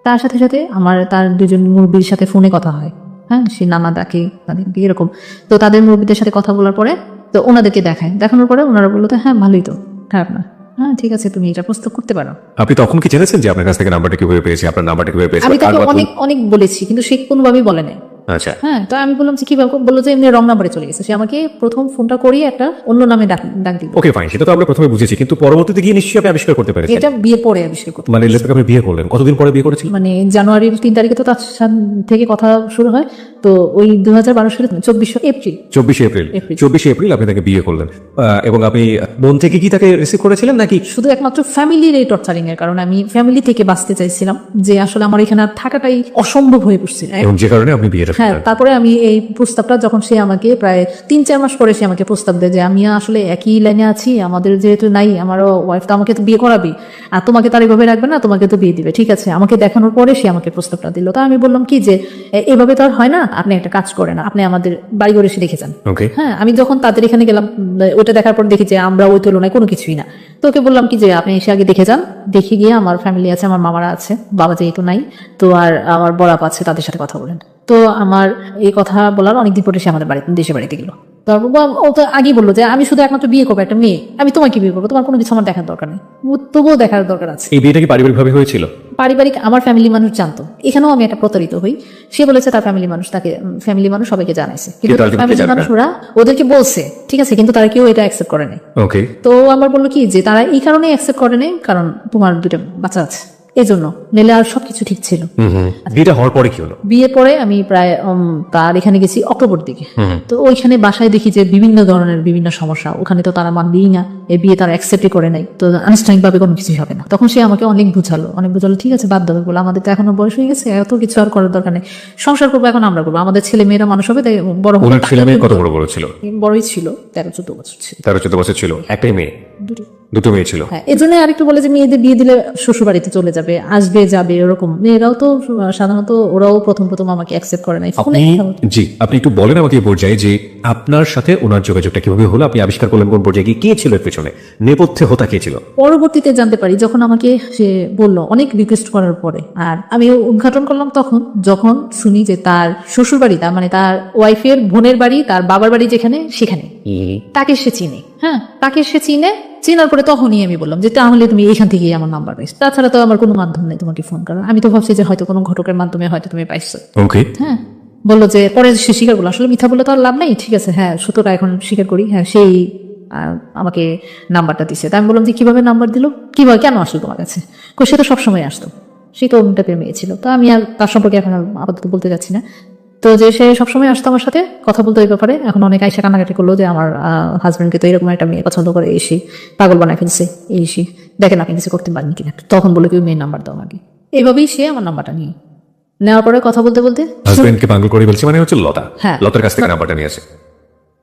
তার সাথে সাথে আমার তার 2জন মুরব্বীর সাথে ফোনে কথা হয়। হ্যাঁ সে নানা ডাকে তাদেরকে এরকম। তো তাদের মুরব্বীদের সাথে কথা বলার পরে তো ওনাদেরকে দেখানোর পরে ওনারা বললো তো হ্যাঁ ভালোই, তো খারাপ না, হ্যাঁ ঠিক আছে তুমি এটা প্রস্তাব করতে পারো। আপনি তখন কি জেনেছেন যে আপনার কাছ থেকে নাম্বারটা কিভাবে পেয়েছি, আপনার নাম্বারটা কিভাবে পেয়েছি? আমি তাকে অনেক বলেছি, কিন্তু সে কোনোভাবেই বলে নাই। আচ্ছা হ্যাঁ, তো আমি বললাম যে কিভাবে, বললো যে এমনি রং নাম্বারে চলে গেছে। সে আমাকে প্রথম ফোনটা করিয়ে একটা অন্য নামে ডাক দিল। ওকে ফাইন, সেটা তো আমরা প্রথমে বুঝেছি, কিন্তু পরবর্তীতে গিয়ে নিশ্চয়ই আপনি আবিষ্কার করতে পেরেছেন। এটা বিয়ের পরে আবিষ্কার করতে, মানে লেটস আপনি বিয়ে করলেন, কতদিন পরে বিয়ে করেছিলেন? মানে জানুয়ারির 3 তারিখে তো তার থেকে কথা শুরু হয়, তো ওই 2012 সালে 24 এপ্রিল 24 এপ্রিল আপনি তাকে বিয়ে করলেন। এবং আপনি মন থেকে কি তাকে রিসিভ করেছিলেন নাকি? শুধু একমাত্র ফ্যামিলির এই টর্চারিং এর কারণে আমি ফ্যামিলি থেকে বাঁচতে চাইছিলাম, যে আসলে আমার এখানে আর থাকাটাই অসম্ভব হয়ে পড়ছে। এবং যে কারণে আপনি বিয়েটা হ্যাঁ, করলেন। তারপরে আমি এই প্রস্তাবটা যখন সে আমাকে প্রায় 3-4 মাস পরে সে আমাকে প্রস্তাব দেয় যে আমি আসলে একই লাইনে আছি, আমাদের যেহেতু নাই, আমারও ওয়াইফ তো আমাকে তো বিয়ে করাবি, আর তোমাকে তার এভাবে রাখবে না, তোমাকে তো বিয়ে দিবে, ঠিক আছে। আমাকে দেখানোর পরে সে আমাকে প্রস্তাবটা দিল। তা আমি বললাম কি যে এভাবে তো আর হয় না, আপনি একটা কাজ করেন, আপনি আমাদের বাড়ি ঘরে এসে দেখে যান। ওকে, হ্যাঁ, আমি যখন তাদের এখানে গেলাম, ওটা দেখার পর দেখি যে আমরা ওই তুলনায় কোনো কিছুই না। তো ওকে বললাম কি যে আপনি এসে আগে দেখে যান, দেখে গিয়ে আমার ফ্যামিলি আছে, আমার মামারা আছে, বাবা যেহেতু নাই, তো আর আমার বড়াপা আছে, তাদের সাথে কথা বলেন। তো আমার এই কথা বলার অনেকদিন পরে সে আমাদের দেশে বাড়িতে গেল। তারপর ও তো আগেই বললো যে আমি শুধু একমাত্র বিয়ে করবো একটা মেয়ে, আমি তোমাকে বিয়ে করবো, তোমার কোনো কিছু আমার দেখার দরকার নেই। তবুও দেখার দরকার আছে। এই বিয়েটা কি পারিবারিক ভাবে হয়েছিল? পারিবারিক, আমার ফ্যামিলি মানুষ জানতো, এখানেও আমি একটা প্রতারিত হই। সে বলেছে তার ফ্যামিলি মানুষ, তাকে ফ্যামিলি মানুষ সবাইকে জানাইছে, কিন্তু কিন্তু ultimately ফ্যামিলি জানে না। মানুষ ওরা ওদেরকে বলছে, ঠিক আছে, কিন্তু তারা কেউ এটা অ্যাকসেপ্ট করে নাই। ওকে, তো আমার বললো কি যে তারা এই কারণে অ্যাকসেপ্ট করে নাই, কারণ তোমার 2টা বাচ্চা আছে, এই জন্য, নিলে আর সবকিছু ঠিক ছিল। বিয়েটা হওয়ার পরে কি হলো? বিয়ের পরে আমি প্রায় তার এখানে গেছি অক্টোবর দিকে। তো ওইখানে বাসায় দেখি যে বিভিন্ন ধরনের বিভিন্ন সমস্যা, ওখানে তো তারা মানবেই না, এই বিয়ে তারা অ্যাকসেপ্টই করে নাই, তো আনুষ্ঠানিক ভাবে কোনো কিছুই হবে না। তখন সে আমাকে অনেক বুঝালো, ঠিক আছে বাদ দেবে বলে, আমাদের তো এখনো বয়স হয়ে গেছে, এত কিছু আর করার দরকার নেই, সংসার করবো এখন আমরা করবো, আমাদের ছেলে মেয়েরা মানুষ হবে, তাই বড় হবে। ওনার ছেলে মেয়ে কত বড় বড় ছিল? বড়ই ছিল, 13-14 বছর ছিল। 13-14 বছর ছিল। একটাই মেয়ে? দুটো মেয়ে ছিল। হ্যাঁ, এই জন্য আরেকটু বলে যে মেয়েদের বিয়ে দিলে শ্বশুর বাড়িতে চলে যাবে, আসবে যাবে, এরকম। মেয়েরাও তো সাধারণত ওরাও প্রথম আমাকে অ্যাকসেপ্ট করে নাই। আপনি জি, আপনি একটু বলেন আমাকে এই পর্যায়ে যে আপনার সাথে ওনার যোগাযোগটা কিভাবে হলো, আপনি আবিষ্কার করলেন কোন পর্যায়ে, কে ছিল এর পেছনে, নেপথ্যে হোতা কে ছিল? পরবর্তীতে জানতে পারি যখন আমাকে সে বললো, অনেক রিকোয়েস্ট করার পরে, আর আমি উদ্ঘাটন করলাম তখন যখন শুনি যে তার শ্বশুর বাড়ি, তার মানে তার ওয়াইফের বোনের বাড়ি, তার বাবার বাড়ি যেখানে, সেখানে তাকে সে চিনে। হ্যাঁ, তাকে সে চিনে, চেনার পরে তখনই আমি বললাম যে তাহলে তুমি এইখান থেকেই আমার নাম্বার পাইছো, তাছাড়া তো আমার কোনো মাধ্যম নেই তোমাকে ফোন করার। আমি তো ভাবছি যে হয়তো কোনো ঘটকের মাধ্যমে হয়তো তুমি পাইছো। ওকে, হ্যাঁ, বললো যে পরে সে স্বীকার করলো, আসলে মিথ্যা বলে তো আর লাভ নেই, ঠিক আছে, হ্যাঁ সত্যটা এখন স্বীকার করি, হ্যাঁ সেই আমাকে নাম্বারটা দিছে। তাই আমি বললাম যে কিভাবে নাম্বার দিল, কিভাবে, কেন আসলো তোমার কাছে? সে তো সবসময় আসতো, সে তো অন্য টাইপের মেয়ে ছিল। তো আমি আর তার সম্পর্কে এখন আপাতত বলতে যাচ্ছি না। তো যে সে সবসময় আসতো আমার সাথে কথা বলতে, ওই ব্যাপারে এখন অনেক আইসা কান্নাকাটি করলো যে আমার হাজবেন্ডকে তো এরকম একটা মেয়ে পছন্দ করে, এসে পাগল বানায় ফেলছে, এসে দেখেন আপনি কিছু করতে পারেন কিনা। তখন বলে কি মেয়ের নাম্বার দাও আমাকে। এইভাবেই সে আমার নাম্বারটা নিয়ে নেওয়ার পরে কথা বলতে বলতে হাজবেন্ডকে পাগল করে বলছে, মানে হচ্ছে লতা। হ্যাঁ। লতার কাছ থেকে নাম্বারটা নিয়েছে।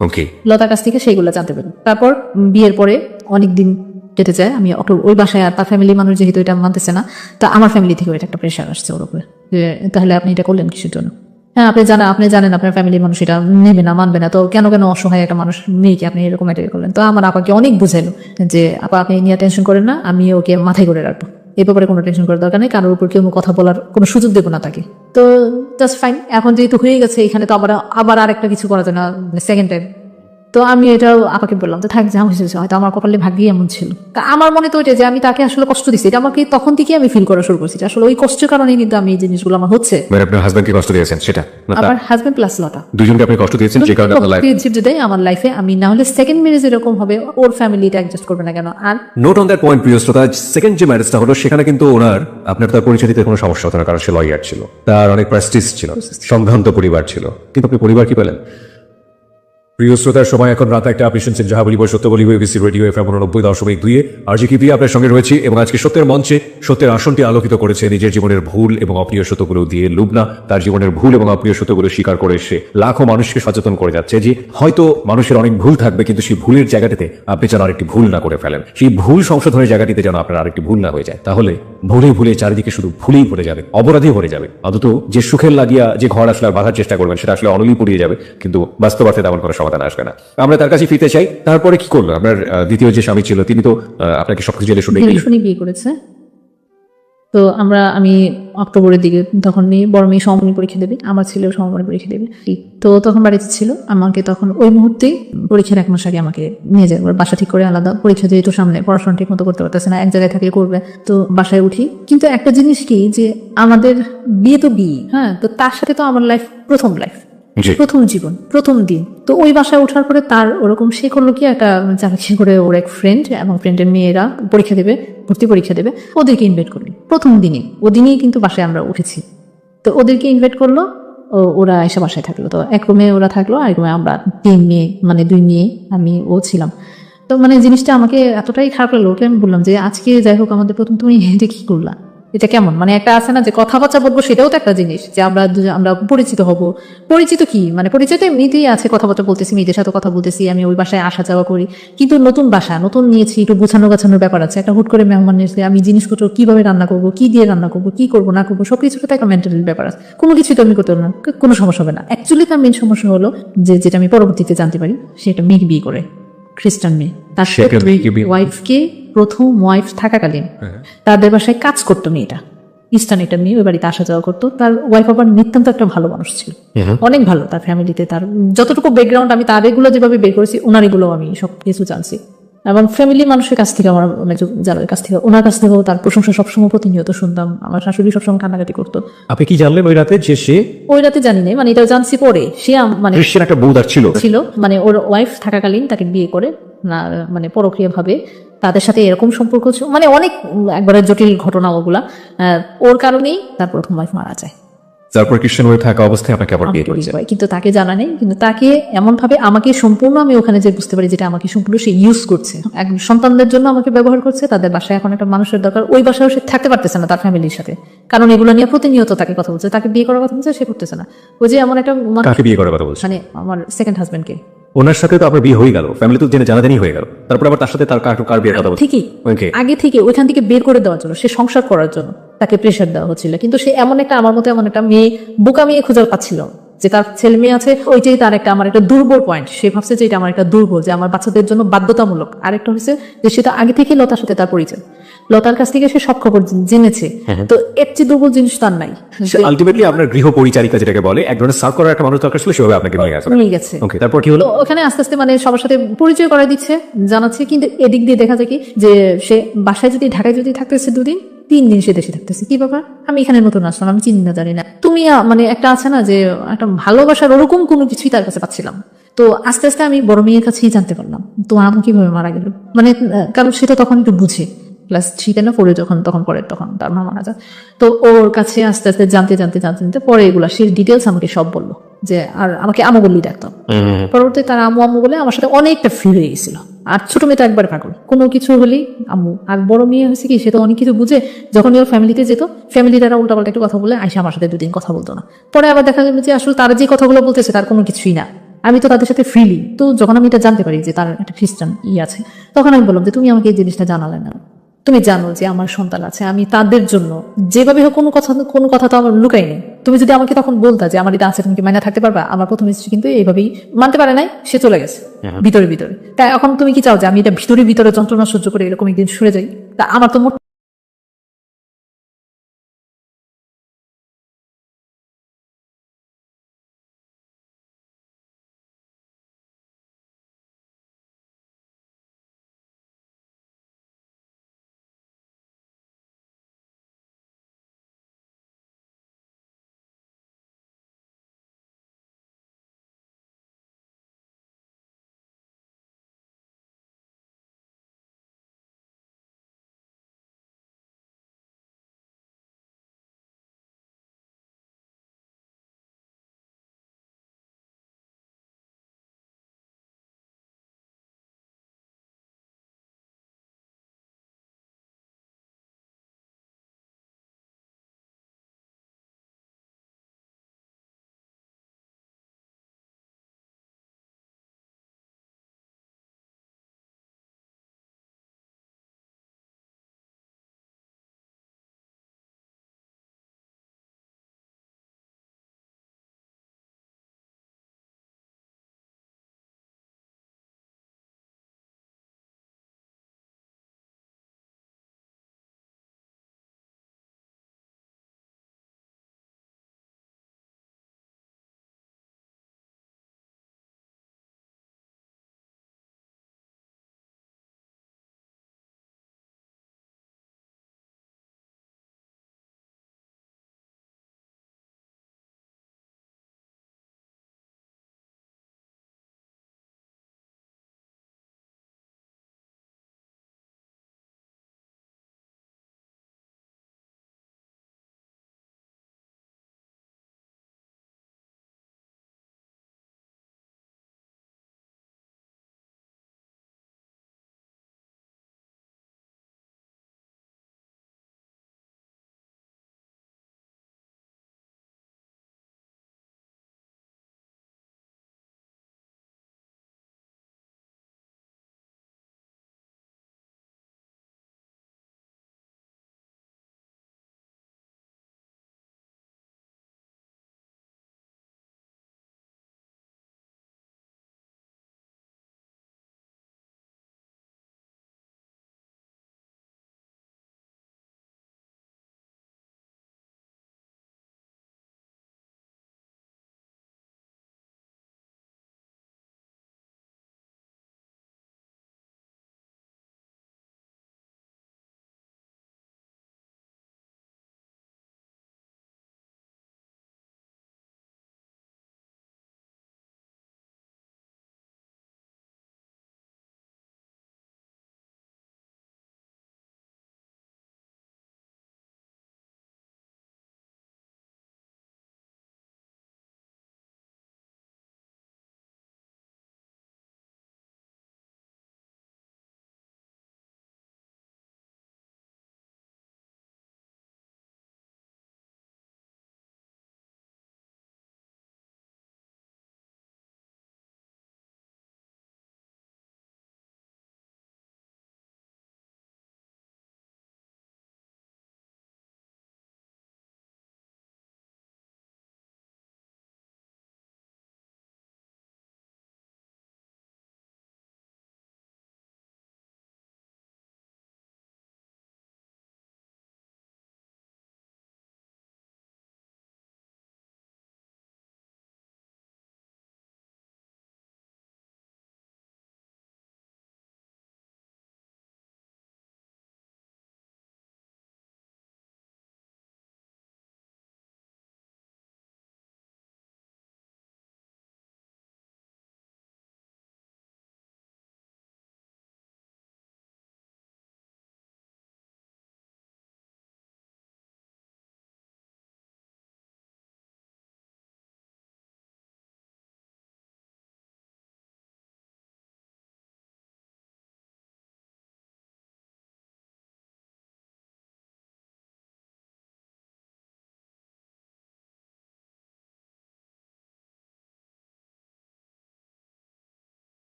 ওকে, লতার কাছ থেকে সেইগুলো জানতে পারি। তারপর বিয়ের পরে অনেকদিন কেটে যায়, আমি ওই বাসায়, আর তার ফ্যামিলি মানুষ যেহেতু এটা মানতেছে না, তা আমার ফ্যামিলি থেকে এটা একটা প্রেশার আসছে ওর উপরে যে তাহলে আপনি এটা করলেন কিসের জন্য? হ্যাঁ, আপনি জানেন আপনার ফ্যামিলির মানুষ এটা নেবে না, মানবে না, তো কেন অসহায় একটা মানুষ মেয়েকে আপনি এরকম এটা করলেন? তো আমার আপাকে অনেক বুঝাইলো যে আপা আপনি নিয়ে টেনশন করেন না, আমি ওকে মাথায় করে রাখবো, এ ব্যাপারে কোনো টেনশন করার দরকার নেই, কারোর উপর কেউ কথা বলার কোনো সুযোগ দেবো না তাকে। তো জাস্ট ফাইন, এখন যেহেতু হয়ে গেছে এখানে, তো আবার আরেকটা কিছু করা যায় না, সেকেন্ড টাইম। তো আমি এটা আপাকে বললাম তো থাক, যা হয়েছে হয়তো আমার কপালে ভাগ্যই এমন ছিল। তা আমার মনে তো ওইটা যে আমি তাকে আসলে কষ্ট দিচ্ছি, এটা আমাকে তখন থেকে আমি ফিল করা শুরু করছি, আসলে ওই কষ্টের কারণেই কিন্তু আমি এই জিনিসগুলো আমার হচ্ছে। মানে আপনার হাজবেন্ডকে কষ্ট দিয়েছেন সেটা না? আমার হাজবেন্ড প্লাস লতা দুজনকে আপনি কষ্ট দিয়েছেন, যে কারণে আপনার লাইফ দেয় আমার লাইফে। আমি না হলে সেকেন্ড ম্যারেজ এরকম হবে, ওর ফ্যামিলিটা অ্যাডজাস্ট করবে না কেন? আর নোট অন দ্যাট পয়েন্ট, প্রিয় শ্রোতা, সেকেন্ড যে ম্যারেজটা হলো সেখানে কিন্তু ওনার আপনার তার পরিচয় দিতে কোনো সমস্যা হতো না, কারণ সে লয়ার ছিল, তার অনেক প্রেস্টিজ ছিল, সম্ভ্রান্ত পরিবার ছিল। কিন্তু আপনি পরিবার কি পেলেন? প্রিয় শ্রোতার সময় এখন রাত একটা, আপনি শুনছেন যাহা বলিব সত্য বলিব, এবিসি রেডিও FM 90.2 আর জি কিপি আপনার সঙ্গে রয়েছি। এবং আজকে সত্যের মঞ্চে সত্যের আসনটি আলোকিত করেছে নিজের জীবনের ভুল এবং অপ্রিয় সত্যগুলো দিয়ে লুবনা। তার জীবনের ভুল এবং অপ্রিয় সত্যগুলো স্বীকার করে সে লাখো মানুষকে সচেতন করে যাচ্ছে যে হয়তো মানুষের অনেক ভুল থাকবে, কিন্তু সেই ভুলের জায়গাটিতে আপনি যেন আরেকটি ভুল না করে ফেলেন, সেই ভুল সংশোধনের জায়গাটিতে যেন আপনার আরেকটি ভুল না হয়ে যায়। তাহলে ভুলে ভুলে চারিদিকে শুধু ভুলেই পড়ে যাবে, অপরাধী ভরে যাবে। অন্তত যে সুখের লাগিয়া যে ঘর আসলে বাঁধার চেষ্টা করবেন সেটা আসলে অনলি পুড়িয়ে যাবে, কিন্তু বাস্তবার্থে তেমন কোনো সমাধান আসবে না। আমরা তার কাছে ফিরতে চাই। তারপরে কি করলো? আপনার দ্বিতীয় যে স্বামী ছিল তিনি তো আপনাকে সবকিছু জেলে শুনে শুনি বিয়ে করেছে। তো আমি অক্টোবরের দিকে তখন বড় মেয়ে সমমানী পরীক্ষা দেবে, আমার ছেলেও সমমানী পরীক্ষা দেবে। তো তখন বাড়িতে ছিল, আমাকে তখন ওই মুহূর্তে পরীক্ষার 1 মাস আগে আমাকে নিয়ে যায়, বাসা ঠিক করে আলাদা, পরীক্ষা যেহেতু সামনে, পড়াশোনা ঠিক মতো করতে পারতেছে না, এক জায়গায় থাকলে করবে, তো বাসায় উঠি। কিন্তু একটা জিনিস কি, যে আমাদের বিয়ে তো বিয়ে, হ্যাঁ, তো তার সাথে তো আমার প্রথম লাইফ, প্রথম জীবন, প্রথম দিন। তো ওই বাসায় ওঠার পরে তার ওরকম সে করলো কি, একটা চাকরি করে ওর এক ফ্রেন্ড এবং ফ্রেন্ডের মেয়েরা পরীক্ষা দেবে, ভর্তি পরীক্ষা দেবে, ওদেরকে ইনভাইট করলো প্রথম দিনে। ওদিনই কিন্তু বাসায় আমরা উঠেছি, তো ওদেরকে ইনভাইট করলো, ওরা এসে বাসায় থাকলো। তো এক রুমে ওরা থাকলো, আর এক রুমে আমরা 3 মেয়ে, মানে 2 মেয়ে আমি ও ছিলাম। তো মানে জিনিসটা আমাকে এতটাই খারাপ লাগলো, ওকে আমি বললাম যে আজকে যাই হোক আমাদের প্রথম, তুমি এটা কি করলা, এটা কেমন, মানে একটা আছে না যে কথাবার্তা বলবো, সেটাও তো একটা জিনিস, যে আমরা পরিচিত হব, পরিচিত কি মানে পরিচিত এমনিতেই আছে, কথাবার্তা বলতেছি, মেয়েদের সাথে কথা বলতেছি, আমি ওই বাসায় আসা যাওয়া করি, কিন্তু নতুন বাসা, নতুন নিয়েছি, একটু গুছানো গাছানোর ব্যাপার আছে, একটা হুট করে মেহমান এসে আমি জিনিসপত্র কিভাবে রান্না করবো, কি দিয়ে রান্না করবো, কি করবো না করবো, সবকিছু তো একটা মেন্টাল ব্যাপার আছে, কোনো কিছুই তো আমি করতে পারবো না, কোনো সমস্যা হবে না। অ্যাকচুয়ালি তার মেন সমস্যা হলো যে, যেটা আমি পরবর্তীতে জানতে পারি, সেটা মেয়ে বিয়ে করে, খ্রিস্টান মেয়ে, তার ওয়াইফকে প্রথম ওয়াইফ থাকাকালীন তাদের বাসায় কাজ করতো মেয়েটা, ইস্টার্ন একটা মেয়ে, ওই বাড়িতে আসা যাওয়া করতো। তার ওয়াইফ আবার নিতান্ত একটা ভালো মানুষ ছিল, অনেক ভালো, তার ফ্যামিলিতে তার যতটুকু ব্যাকগ্রাউন্ড আমি তার এগুলো যেভাবে বের করেছি, ওনার এগুলো আমি সব কিছু জানছি, এবং ফ্যামিলি মানুষের কাছ থেকে, আমার যাদের কাছ থেকে, ওনার কাছ থেকেও তার প্রশংসা সবসময় প্রতিনিয়ত শুনতাম। আমার শাশুড়ি সবসময় কান্নাকাটি করতো। আপনি কি জানলেন ওই রাতে যে সে, ওই রাতে জানি না, মানে এটা জানছি পরে, সে মানে খ্রিস্টান একটা বউদার ছিল, মানে ওর ওয়াইফ থাকাকালীন তাকে বিয়ে করে না, মানে পরকীয় ভাবে তাদের সাথে এরকম সম্পর্ক ছিল, মানে অনেক একবারে জটিল ঘটনা ওগুলা। ওর কারণেই তার প্রথম ওয়াইফ মারা যায়। তারপর খ্রিস্টান হয়ে থাকা অবস্থায় আপনাকে আবার বিয়ে করেছে। কিন্তু তাকে জানা নেই, কিন্তু তাকে এমন ভাবে আমাকে সম্পূর্ণ, আমি ওখানে যে বুঝতে পারি যেটা আমাকে সম্পূর্ণ সে ইউজ করছে, এক সন্তানদের জন্য আমাকে ব্যবহার করছে। তাদের বাসায় এখন একটা মানুষের দরকার, ওই বাসায় সে থাকতে পারতেছে না তার ফ্যামিলির সাথে, কারণ এগুলো নিয়ে প্রতিনিয়ত তাকে কথা বলছে, তাকে বিয়ে করার কথা বলছে, সে করতেছে না। ওই যে এমন একটা কাকে বিয়ে করার কথা বলছে, মানে আমার সেকেন্ড হাজবেন্ডকে, ওনার সাথে তো আপনার বিয়ে হয়ে গেল, ফ্যামিলি তো জেনে জানাজানি হয়ে গেল, তারপর আবার তার সাথে তার কার বিয়ের কথা বলছে। ঠিকই, আগে থেকে ওইখান থেকে বের করে দেওয়ার জন্য, সে সংসার করার জন্য তাকে প্রেশার দেওয়া হচ্ছিল। কিন্তু সে এমন একটা, আমার মতো এমন একটা মেয়ে, বোকা মেয়ে খুঁজে পাচ্ছিল, যে তার ছেলে মেয়ে আছে, ওইটাই তার একটা, আমার একটা দুর্বল পয়েন্ট। সে ভাবছে যে এটা আমার একটা দুর্বল, যে আমার বাচ্চাদের জন্য বাধ্যতামূলক। আরেকটা হচ্ছে যে সে তো আগে থেকে লতার সাথে তার পরিচয়, লতার কাছ থেকে সে সব খবর জেনেছে, তো এর চেয়ে দুর্বল জিনিস তার নাই। আলটিমেটলি আপনার গৃহ পরিচারিকা যেটাকে বলে, এক ধরনের সার্ভ করার একটা মানুষ দরকার ছিল, সেভাবে আপনাকে নিয়ে গেছে। ওকে, তারপর কি হলো? ওখানে আস্তে আস্তে মানে সবার সাথে পরিচয় করাই দিচ্ছে, জানাচ্ছে। কিন্তু এদিক দিয়ে দেখা যায় কি, যে সে বাসায় যদি, ঢাকায় যদি থাকতেছে 2 দিন, 3 দিন সে দেশে থাকতেছে। কি ব্যাপার, আমি এখানে নতুন আসলাম, আমি চিনি না, জানি না। তুমি মানে একটা আছে না যে একটা ভালোবাসার ওরকম কোনো কিছুই তার কাছে পাচ্ছিলাম। তো আস্তে আস্তে আমি বড় মেয়ের কাছেই জানতে পারলাম তোমার আম্মু কিভাবে মারা গেল, মানে কারণ সেটা তখন একটু বুঝে, ক্লাস 3 না 4 তখন তার মা মারা যায়। তো ওর কাছে আস্তে আস্তে জানতে পরে এগুলা সে ডিটেলস আমাকে সব বললো, যে আর আমাকে আম্মু বললেই ডাকতাম। পরবর্তী তার আম্মু বলে আমার সাথে অনেকটা ফ্রি হয়ে গেছিল। আর ছোট মেয়ে তো একবার পাগল, কোনো কিছু হলেই আম্মু। আর বড় মেয়ে হয়েছে কি, সে তো অনেক কিছু বুঝে, যখন ওর ফ্যামিলিতে যেত, ফ্যামিলি তারা উল্টাপাল্টা একটু কথা বলে আইসা আমার সাথে 2 দিন কথা বলতো না। পরে আবার দেখা গেল যে আসলে তারা যে কথাগুলো বলতেছে তার কোনো কিছুই না, আমি তো তাদের সাথে ফ্রিলি। তো যখন আমি এটা জানতে পারি যে তার একটা খ্রিস্টান আছে, তখন আমি বললাম যে তুমি আমাকে এই জিনিসটা জানালে না, তুমি জানো যে আমার সন্তান আছে, আমি তাদের জন্য যেভাবে হোক কোনো কথা তো আমার লুকাইনি। তুমি যদি আমাকে তখন বলতা যে আমার এটা আছে, তুমি কি মাইনা থাকতে পারবা? আমার প্রথম স্ত্রী কিন্তু এইভাবেই মানতে পারে নাই, সে চলে গেছে ভিতরে। তাই এখন তুমি কি চাও যে আমি এটা ভিতরে যন্ত্রণা সহ্য করে এরকম একদিন সরে যাই? তা আমার তো